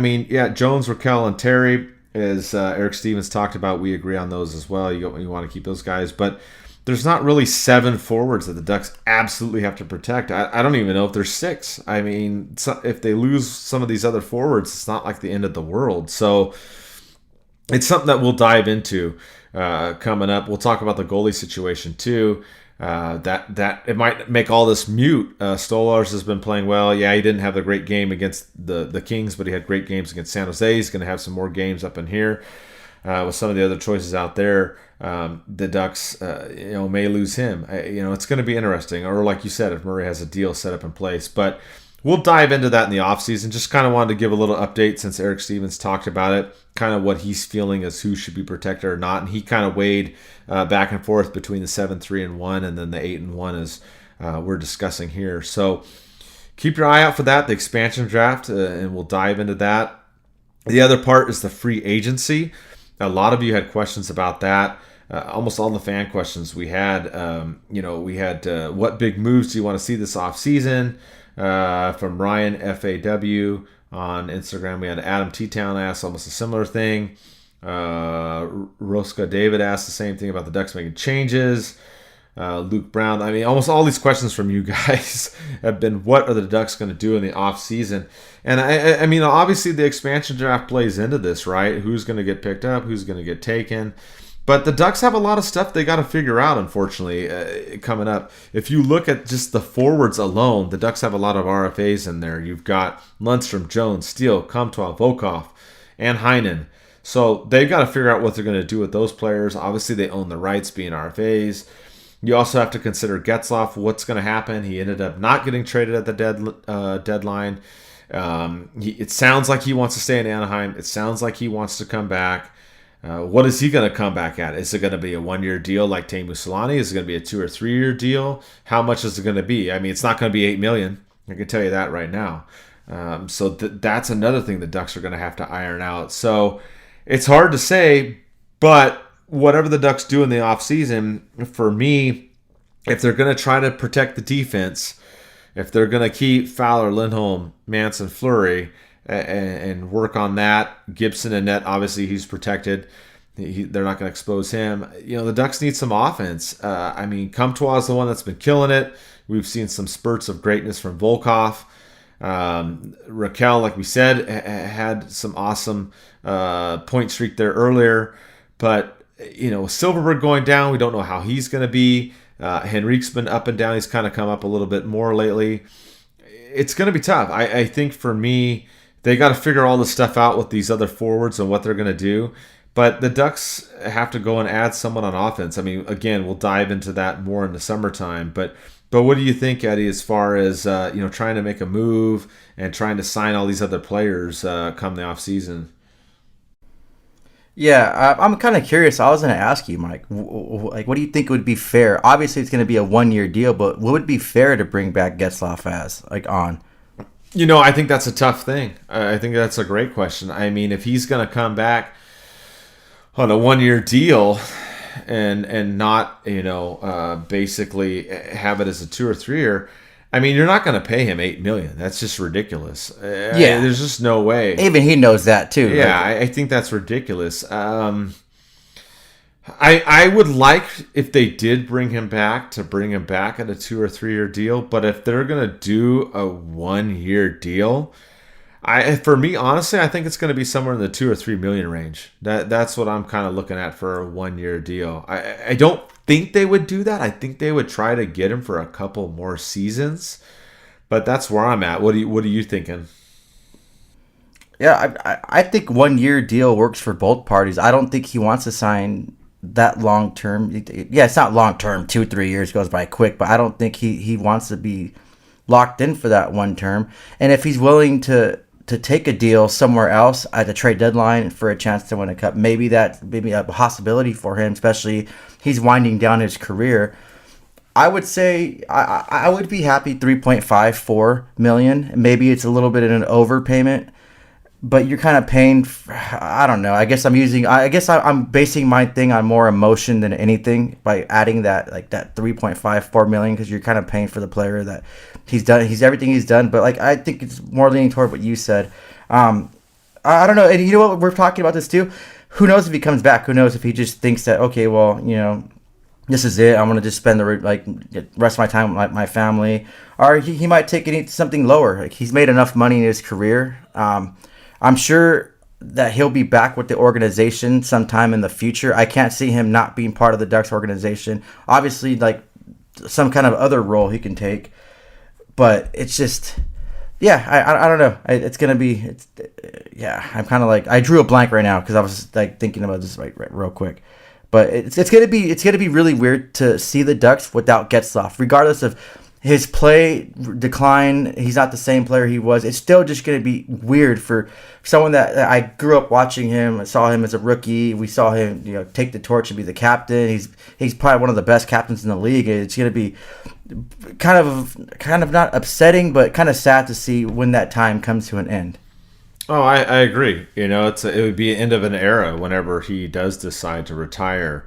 Jones, Raquel, and Terry, as Eric Stevens talked about, we agree on those as well. You want to keep those guys. But there's not really 7 forwards that the Ducks absolutely have to protect. I don't even know if there's 6. If they lose some of these other forwards, it's not like the end of the world. So it's something that we'll dive into coming up. We'll talk about the goalie situation too. That it might make all this mute. Stolarz has been playing well. Yeah, he didn't have a great game against the Kings, but he had great games against San Jose. He's going to have some more games up in here with some of the other choices out there. The Ducks, may lose him. It's going to be interesting. Or like you said, if Murray has a deal set up in place. But we'll dive into that in the offseason. Just kind of wanted to give a little update since Eric Stevens talked about it, kind of what he's feeling as who should be protected or not. And he kind of weighed back and forth between the 7-3-1 and then the 8-1 as we're discussing here. So keep your eye out for that, the expansion draft, and we'll dive into that. The other part is the free agency. A lot of you had questions about that. Almost all the fan questions we had. We had what big moves do you want to see this offseason? From Ryan FAW on Instagram. We had Adam T-Town ask almost a similar thing. Roska David asked the same thing about the Ducks making changes. Luke Brown. Almost all these questions from you guys have been, what are the Ducks going to do in the offseason? And obviously the expansion draft plays into this, right? Who's going to get picked up? Who's going to get taken? But the Ducks have a lot of stuff they got to figure out, unfortunately, coming up. If you look at just the forwards alone, the Ducks have a lot of RFAs in there. You've got Lundstrom, Jones, Steele, Comtois, Volkov, and Heinen. So they've got to figure out what they're going to do with those players. Obviously, they own the rights being RFAs. You also have to consider Getzlaf, what's going to happen. He ended up not getting traded at the deadline. It sounds like he wants to stay in Anaheim. It sounds like he wants to come back. What is he going to come back at? Is it going to be a 1-year deal like Teemu Selanne? Is it going to be a 2 or 3 year deal? How much is it going to be? It's not going to be $8 million. I can tell you that right now. So that's another thing the Ducks are going to have to iron out. So it's hard to say, but whatever the Ducks do in the offseason, for me, if they're going to try to protect the defense, if they're going to keep Fowler, Lindholm, Manson, Fleury, and work on that. Gibson and net, obviously he's protected. They're not going to expose him. The Ducks need some offense. Comtois is the one that's been killing it. We've seen some spurts of greatness from Volkov. Raquel, like we said, had some awesome point streak there earlier. But, Silfverberg going down, we don't know how he's going to be. Henrique's been up and down. He's kind of come up a little bit more lately. It's going to be tough. I think for me, they got to figure all this stuff out with these other forwards and what they're going to do. But the Ducks have to go and add someone on offense. Again, we'll dive into that more in the summertime. But what do you think, Eddie, as far as trying to make a move and trying to sign all these other players come the offseason? Yeah, I'm kind of curious. I was going to ask you, Mike, what do you think would be fair? Obviously, it's going to be a 1-year deal, but what would be fair to bring back Getzlaf as, on? I think that's a tough thing. I think that's a great question. If he's going to come back on a 1-year deal and not, basically have it as a 2 or 3 year, you're not going to pay him $8 million. That's just ridiculous. Yeah, there's just no way. Even he knows that too. Yeah, I think that's ridiculous. I would like if they did bring him back at a 2 or 3 year deal. But if they're going to do a 1-year deal, for me, honestly, I think it's going to be somewhere in the 2 or 3 million range. That's what I'm kind of looking at for a 1-year deal. I don't think they would do that. I think they would try to get him for a couple more seasons, but that's where I'm at. What are you thinking? Yeah, I think 1-year deal works for both parties. I don't think he wants to sign that long term. Yeah, it's not long term. 2-3 years goes by quick, but I don't think he wants to be locked in for that one term. And if he's willing to take a deal somewhere else at the trade deadline for a chance to win a cup, maybe a possibility for him, especially he's winding down his career. I would say I would be happy 3.54 million. Maybe it's a little bit of an overpayment, but you're kind of paying. I don't know. I guess I'm basing my thing on more emotion than anything by adding that 3.54 million, because you're kind of paying for the player that he's done. He's everything he's done. But I think it's more leaning toward what you said. I don't know. And you know what? We're talking about this too. Who knows if he comes back? Who knows if he just thinks that, okay, well, this is it. I'm gonna just spend the rest of my time with my family, or he might take it to something lower. He's made enough money in his career. I'm sure that he'll be back with the organization sometime in the future. I can't see him not being part of the Ducks organization. Obviously, some kind of other role he can take, but it's just. Yeah, I don't know. It's gonna be. I'm kind of I drew a blank right now because I was thinking about this right real quick, but it's gonna be really weird to see the Ducks without Getzlaf, regardless of his play decline. He's not the same player he was. It's still just gonna be weird for someone that I grew up watching him. I saw him as a rookie. We saw him take the torch and be the captain. He's probably one of the best captains in the league. It's gonna be kind of not upsetting, but kind of sad to see when that time comes to an end. Oh, I agree. It would be an end of an era whenever he does decide to retire.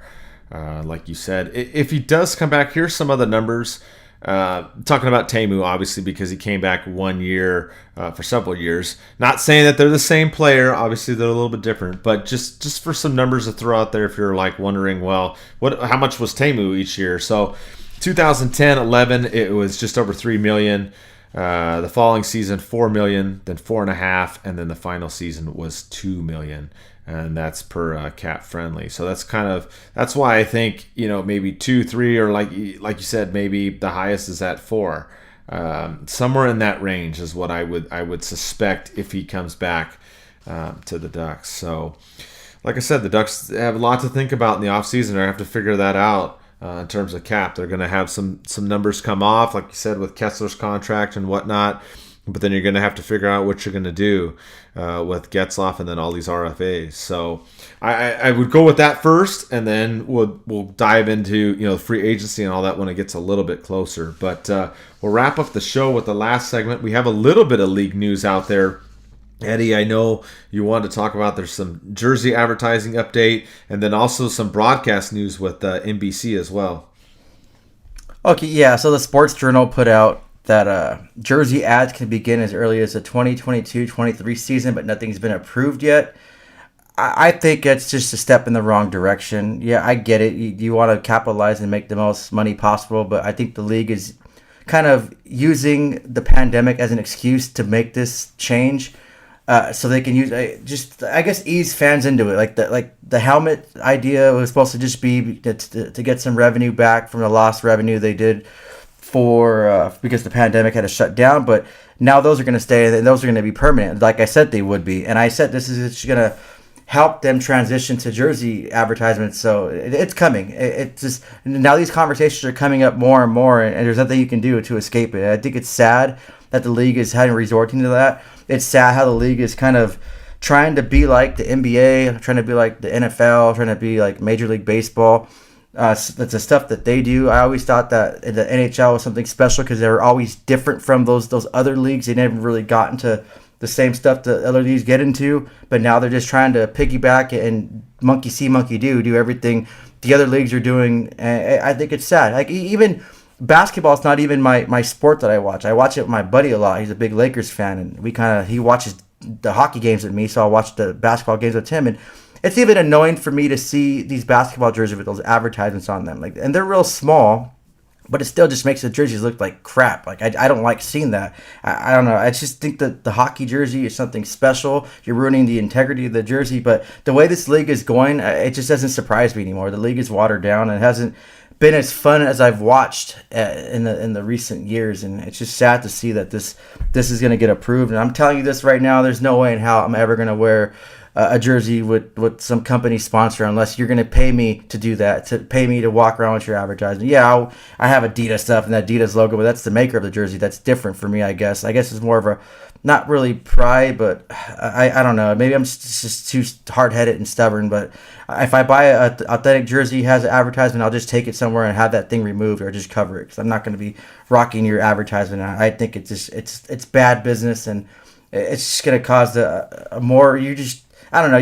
Like you said, if he does come back, here's some other numbers. Talking about Teemu, obviously, because he came back 1 year for several years. Not saying that they're the same player. Obviously, they're a little bit different. But just for some numbers to throw out there, if you're wondering, well, how much was Teemu each year? So 2010-11, it was just over 3 million. The following season, 4 million, then 4.5, and then the final season was 2 million, and that's per cap friendly. So that's why I think maybe 2, 3, or like you said, maybe the highest is at 4. Somewhere in that range is what I would suspect if he comes back to the Ducks. So, like I said, the Ducks have a lot to think about in the offseason. They have to figure that out. In terms of cap, they're going to have some numbers come off, like you said, with Kessler's contract and whatnot. But then you're going to have to figure out what you're going to do with Getzlaf and then all these RFAs. So I would go with that first, and then we'll dive into free agency and all that when it gets a little bit closer. But we'll wrap up the show with the last segment. We have a little bit of league news out there. Eddie, I know you wanted to talk about, there's some jersey advertising update and then also some broadcast news with NBC as well. Okay, yeah, so the Sports Journal put out that jersey ads can begin as early as the 2022-23 season, but nothing's been approved yet. I think it's just a step in the wrong direction. Yeah, I get it. You want to capitalize and make the most money possible, but I think the league is kind of using the pandemic as an excuse to make this change, so they can use I guess ease fans into it. Like the helmet idea was supposed to just be to get some revenue back from the lost revenue they did for because the pandemic had to shut down, but now those are going to stay and those are going to be permanent, like I said they would be. And I said this is just going to help them transition to jersey advertisements. So it's coming. It's just now these conversations are coming up more and more, and there's nothing you can do to escape it. I think it's sad that the league is having resorting to that. It's sad how the league is kind of trying to be like the NBA, trying to be like the NFL, trying to be like Major League Baseball. That's the stuff that they do. I always thought that the NHL was something special because they were always different from those other leagues. They never really got into the same stuff that other leagues get into, but now they're just trying to piggyback and monkey see, monkey do everything the other leagues are doing. And I think it's sad. Like even basketball is not even my sport that I watch. I watch it with my buddy a lot. He's a big Lakers fan, and he watches the hockey games with me, so I watch the basketball games with him. And it's even annoying for me to see these basketball jerseys with those advertisements on them, and they're real small. But it still just makes the jerseys look like crap. Like I don't like seeing that. I don't know. I just think that the hockey jersey is something special. You're ruining the integrity of the jersey. But the way this league is going, it just doesn't surprise me anymore. The league is watered down and it hasn't been as fun as I've watched in the recent years. And it's just sad to see that this is going to get approved. And I'm telling you this right now. There's no way in hell I'm ever going to wear a jersey with some company sponsor unless you're going to pay me to do that, to pay me to walk around with your advertisement. Yeah, I have Adidas stuff and that Adidas logo, but that's the maker of the jersey. That's different for me, I guess. I guess it's more of a, not really pride, but I don't know. Maybe I'm just too hard-headed and stubborn, but if I buy an authentic jersey, has an advertisement, I'll just take it somewhere and have that thing removed or just cover it because I'm not going to be rocking your advertisement. I think it's bad business, and it's just going to cause a more, I don't know.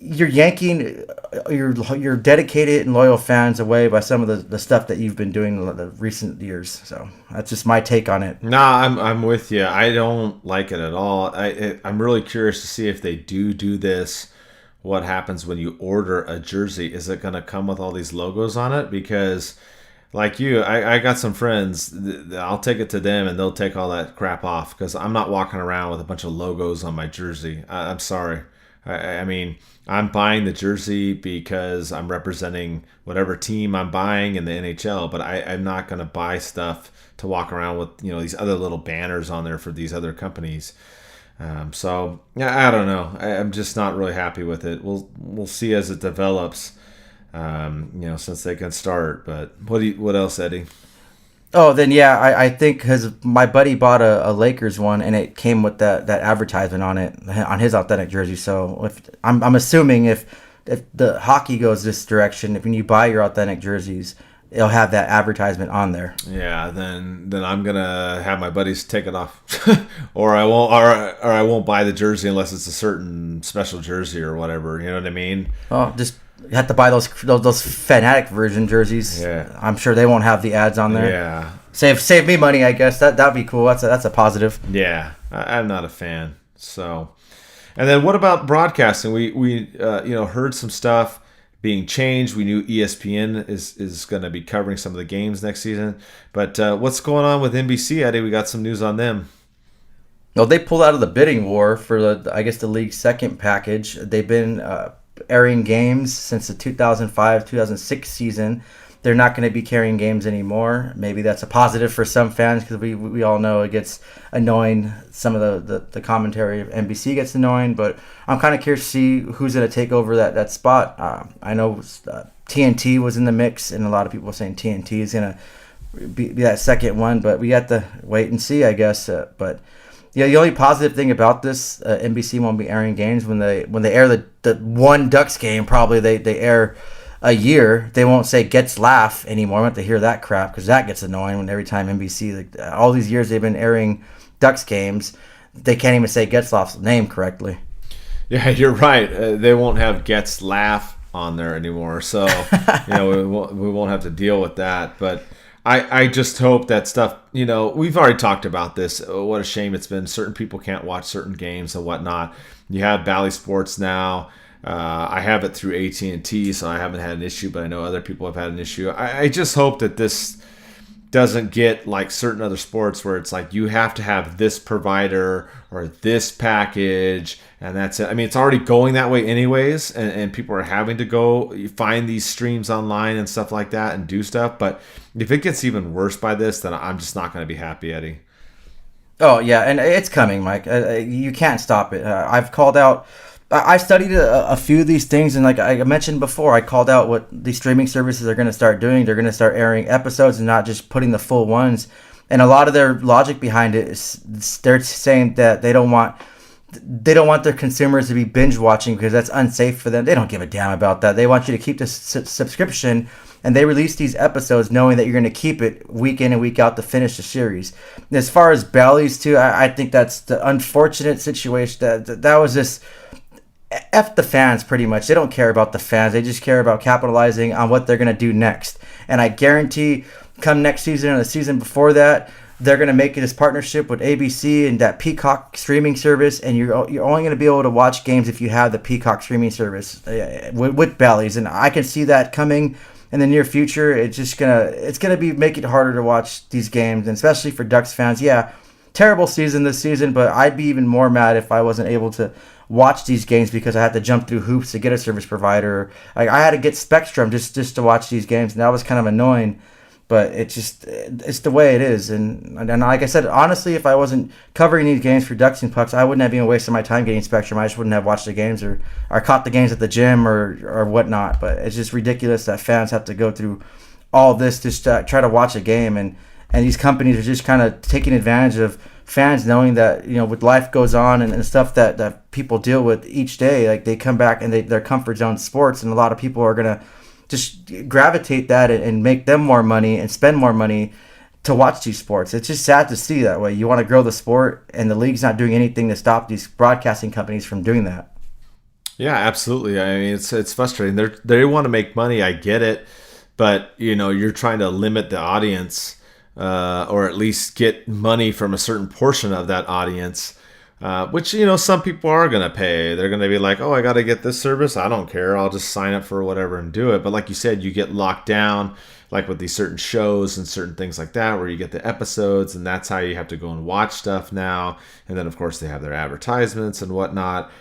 You're yanking your dedicated and loyal fans away by some of the stuff that you've been doing in the recent years. So that's just my take on it. Nah, I'm with you. I don't like it at all. I'm really curious to see if they do this. What happens when you order a jersey? Is it going to come with all these logos on it? Because like you, I got some friends. I'll take it to them, and they'll take all that crap off because I'm not walking around with a bunch of logos on my jersey. I'm sorry. I mean, I'm buying the jersey because I'm representing whatever team I'm buying in the NHL, but I'm not going to buy stuff to walk around with, these other little banners on there for these other companies. So yeah, I don't know. I'm just not really happy with it. We'll see as it develops. Since they can start. But what else, Eddie? Oh, then yeah, I think because my buddy bought a Lakers one and it came with that advertisement on it on his authentic jersey. So if I'm assuming if the hockey goes this direction, if when you buy your authentic jerseys, it'll have that advertisement on there. Yeah, then I'm gonna have my buddies take it off, or I won't buy the jersey unless it's a certain special jersey or whatever. You know what I mean? Oh, just. You have to buy those Fanatic version jerseys. Yeah, I'm sure they won't have the ads on there. Yeah, save me money, I guess. That'd be cool. That's a positive. Yeah, I'm not a fan. So, and then what about broadcasting? We heard some stuff being changed. We knew ESPN is going to be covering some of the games next season. But what's going on with NBC, Eddie? We got some news on them. Well, they pulled out of the bidding war for the league's second package. They've been airing games since the 2005-2006 season. They're not going to be carrying games anymore. Maybe that's a positive for some fans because we all know it gets annoying. Some of the commentary of NBC gets annoying, but I'm kind of curious to see who's going to take over that spot. I know TNT was in the mix, and a lot of people are saying TNT is going to be that second one, but we have to wait and see, I guess. But yeah, the only positive thing about this, NBC won't be airing games when they air the one Ducks game. Probably they air a year. They won't say Gets Laugh anymore. I want to hear that crap because that gets annoying when every time NBC, all these years they've been airing Ducks games, they can't even say Gets Laugh's name correctly. Yeah, you're right. They won't have Gets Laugh on there anymore, so we won't have to deal with that. But I just hope that stuff, we've already talked about this. What a shame it's been. Certain people can't watch certain games and whatnot. You have Bally Sports now. I have it through AT&T, so I haven't had an issue, but I know other people have had an issue. I just hope that this doesn't get like certain other sports where it's like you have to have this provider or this package and that's it. I mean, it's already going that way anyways, and people are having to go find these streams online and stuff like that and do stuff. But if it gets even worse by this, then I'm just not going to be happy, Eddie. Oh, yeah, and it's coming, Mike. You can't stop it. I've called out... I studied a few of these things, and like I mentioned before, I called out what these streaming services are going to start doing. They're going to start airing episodes and not just putting the full ones. And a lot of their logic behind it is they're saying that they don't want their consumers to be binge watching because that's unsafe for them. They don't give a damn about that. They want you to keep the subscription, and they release these episodes knowing that you're going to keep it week in and week out to finish the series. And as far as Bally's too, I think that's the unfortunate situation. That was just... F the fans, pretty much. They don't care about the fans. They just care about capitalizing on what they're going to do next. And I guarantee come next season or the season before that, they're going to make this partnership with ABC and that Peacock streaming service. And you're only going to be able to watch games if you have the Peacock streaming service with Bally's. And I can see that coming in the near future. It's going to be make it harder to watch these games, and especially for Ducks fans. Yeah, terrible season this season, but I'd be even more mad if I wasn't able to watch these games because I had to jump through hoops to get a service provider. Like I had to get Spectrum just to watch these games, and that was kind of annoying. But it's the way it is. And like I said, honestly, if I wasn't covering these games for Ducks and Pucks, I wouldn't have even wasted my time getting Spectrum. I just wouldn't have watched the games or caught the games at the gym or whatnot. But it's just ridiculous that fans have to go through all this just to try to watch a game. And these companies are just kind of taking advantage of fans knowing that, with life goes on and stuff that people deal with each day. Like they come back and their comfort zone sports, and a lot of people are going to just gravitate that and make them more money and spend more money to watch these sports. It's just sad to see that way. You want to grow the sport, and the league's not doing anything to stop these broadcasting companies from doing that. Yeah, absolutely. I mean, it's frustrating. They want to make money. I get it, but you're trying to limit the audience, or at least get money from a certain portion of that audience. Which, some people are going to pay. They're going to be like, oh, I got to get this service. I don't care. I'll just sign up for whatever and do it. But like you said, you get locked down, like with these certain shows and certain things like that, where you get the episodes, and that's how you have to go and watch stuff now. And then, of course, they have their advertisements and whatnot.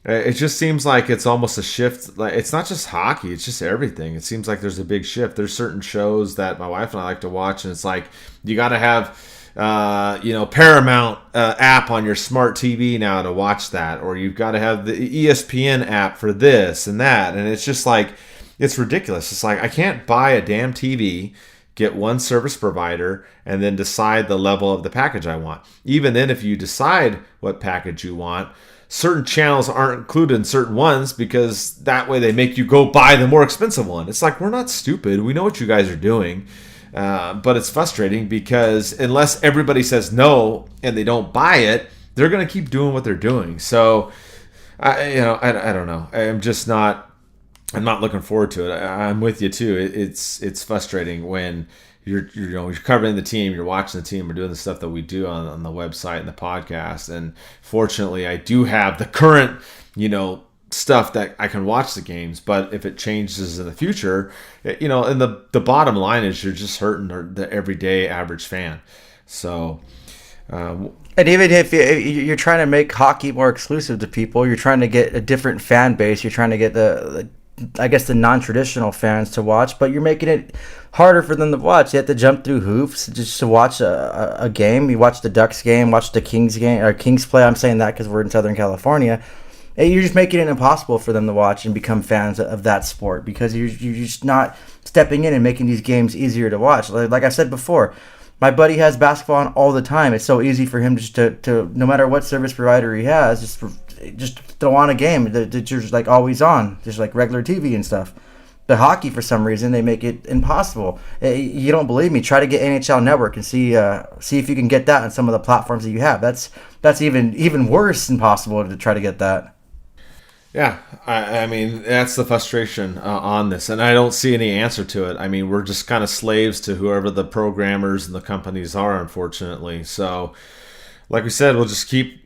It just seems like it's almost a shift. Like it's not just hockey, it's just everything. It seems like there's a big shift. There's certain shows that my wife and I like to watch, and it's like you got to have Paramount app on your smart TV now to watch that, or you've got to have the ESPN app for this and that, and it's just like it's ridiculous. It's like I can't buy a damn TV, get one service provider, and then decide the level of the package I want. Even then, if you decide what package you want, certain channels aren't included in certain ones because that way they make you go buy the more expensive one. It's like, we're not stupid. We know what you guys are doing. But it's frustrating because unless everybody says no and they don't buy it, they're going to keep doing what they're doing. So, I don't know. I'm not looking forward to it. I'm with you too. It's frustrating when you're covering the team, you're watching the team, we're doing the stuff that we do on the website and the podcast. And fortunately, I do have the current, stuff that I can watch the games, but if it changes in the future, and the bottom line is you're just hurting the everyday average fan. So, and even if you're trying to make hockey more exclusive to people, you're trying to get a different fan base. You're trying to get the non-traditional fans to watch, but you're making it harder for them to watch. You have to jump through hoops just to watch a game. You watch the Ducks game, watch the Kings game or Kings play. I'm saying that because we're in Southern California. You're just making it impossible for them to watch and become fans of that sport because you're just not stepping in and making these games easier to watch. Like I said before, my buddy has basketball on all the time. It's so easy for him just to no matter what service provider he has, just throw on a game that you're just like always on, just like regular TV and stuff. The hockey, for some reason, they make it impossible. You don't believe me? Try to get NHL Network and see if you can get that on some of the platforms that you have. That's even worse, impossible to try to get that. Yeah, I mean, that's the frustration on this, and I don't see any answer to it. I mean, we're just kind of slaves to whoever the programmers and the companies are, unfortunately. So, like we said, we'll just keep,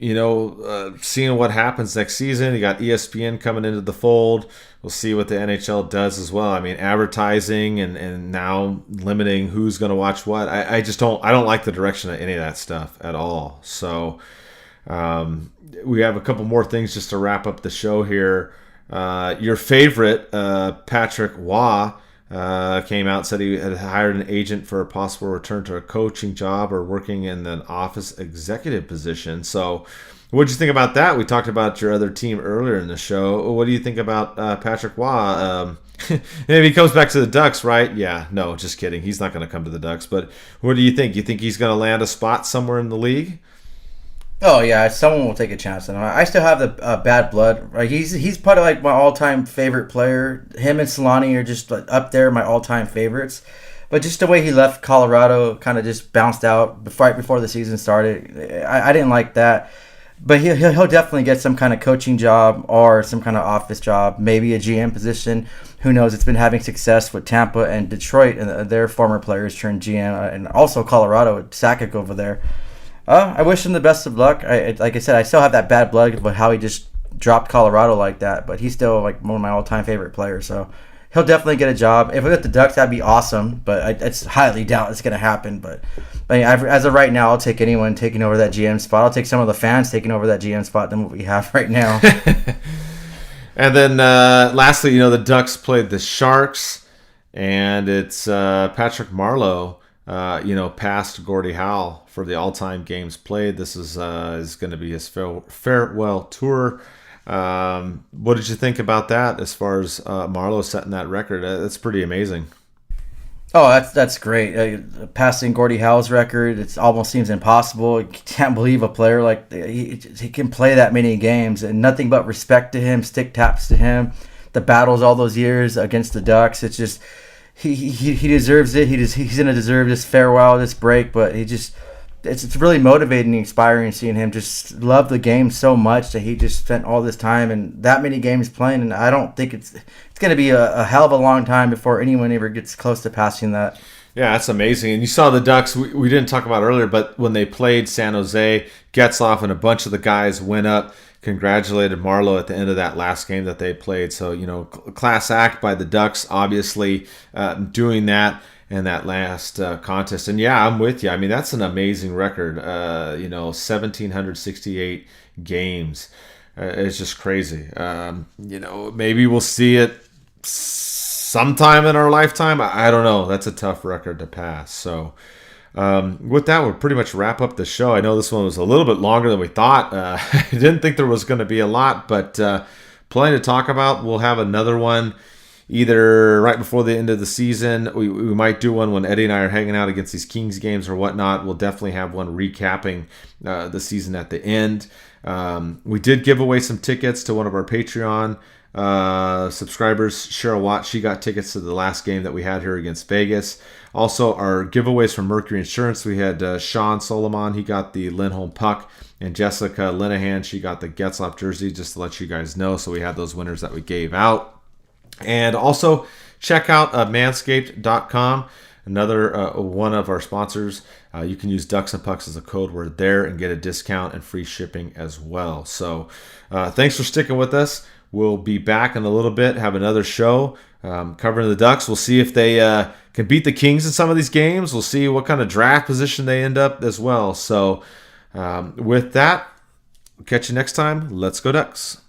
seeing what happens next season. You got ESPN coming into the fold. We'll see what the NHL does as well. I mean, advertising and now limiting who's going to watch what. I don't like the direction of any of that stuff at all. So, we have a couple more things just to wrap up the show here. Your favorite, Patrick Waugh, came out, said he had hired an agent for a possible return to a coaching job or working in an office executive position. So what did you think about that? We talked about your other team earlier in the show. What do you think about Patrick Waugh? If he comes back to the Ducks, right? Yeah, no, just kidding. He's not going to come to the Ducks. But what do you think? You think he's going to land a spot somewhere in the league? Oh yeah, someone will take a chance on him. I still have the bad blood. Right, he's probably like my all-time favorite player. Him and Solani are just like up there, my all-time favorites. But just the way he left Colorado, kind of just bounced out right before the season started. I didn't like that. But he'll definitely get some kind of coaching job or some kind of office job, maybe a GM position. Who knows? It's been having success with Tampa and Detroit, and their former players turned GM, and also Colorado with Sakic over there. I wish him the best of luck. Like I said, I still have that bad blood about how he just dropped Colorado like that, but he's still like one of my all-time favorite players. So he'll definitely get a job. If we get the Ducks, that'd be awesome, but it's highly doubt it's going to happen. But yeah, as of right now, I'll take anyone taking over that GM spot. I'll take some of the fans taking over that GM spot than what we have right now. And then lastly, the Ducks played the Sharks, and it's Patrick Marleau, passed Gordie Howe for the all-time games played. This is going to be his farewell tour. What did you think about that as far as Marleau setting that record? That's pretty amazing. Oh, that's great. Passing Gordie Howe's record, it almost seems impossible. I can't believe a player like he can play that many games, and nothing but respect to him, stick taps to him. The battles all those years against the Ducks, it's just he deserves it. He's gonna deserve this farewell, this break. But it's really motivating and inspiring seeing him just love the game so much that he just spent all this time and that many games playing. And I don't think it's going to be a hell of a long time before anyone ever gets close to passing that. Yeah, that's amazing. And you saw the Ducks, we didn't talk about earlier, but when they played San Jose, Getzlaf and a bunch of the guys went up, congratulated Marleau at the end of that last game that they played. So, class act by the Ducks, obviously, doing that in that last contest. And yeah, I'm with you. I mean, that's an amazing record. 1,768 games. It's just crazy. Maybe we'll see it sometime in our lifetime. I don't know. That's a tough record to pass. So with that, we'll pretty much wrap up the show. I know this one was a little bit longer than we thought. I didn't think there was going to be a lot, but plenty to talk about. We'll have another one either right before the end of the season. We might do one when Eddie and I are hanging out against these Kings games or whatnot. We'll definitely have one recapping the season at the end. We did give away some tickets to one of our Patreon subscribers, Cheryl Watt. She got tickets to the last game that we had here against Vegas. Also, our giveaways from Mercury Insurance. We had Sean Solomon. He got the Lindholm puck. And Jessica Linehan, she got the Getzlaf jersey, just to let you guys know. So we had those winners that we gave out. And also check out manscaped.com, another one of our sponsors. You can use DucksNPucks as a code word there and get a discount and free shipping as well. So thanks for sticking with us. We'll be back in a little bit, have another show covering the Ducks. We'll see if they can beat the Kings in some of these games. We'll see what kind of draft position they end up as well. So with that, we'll catch you next time. Let's go Ducks.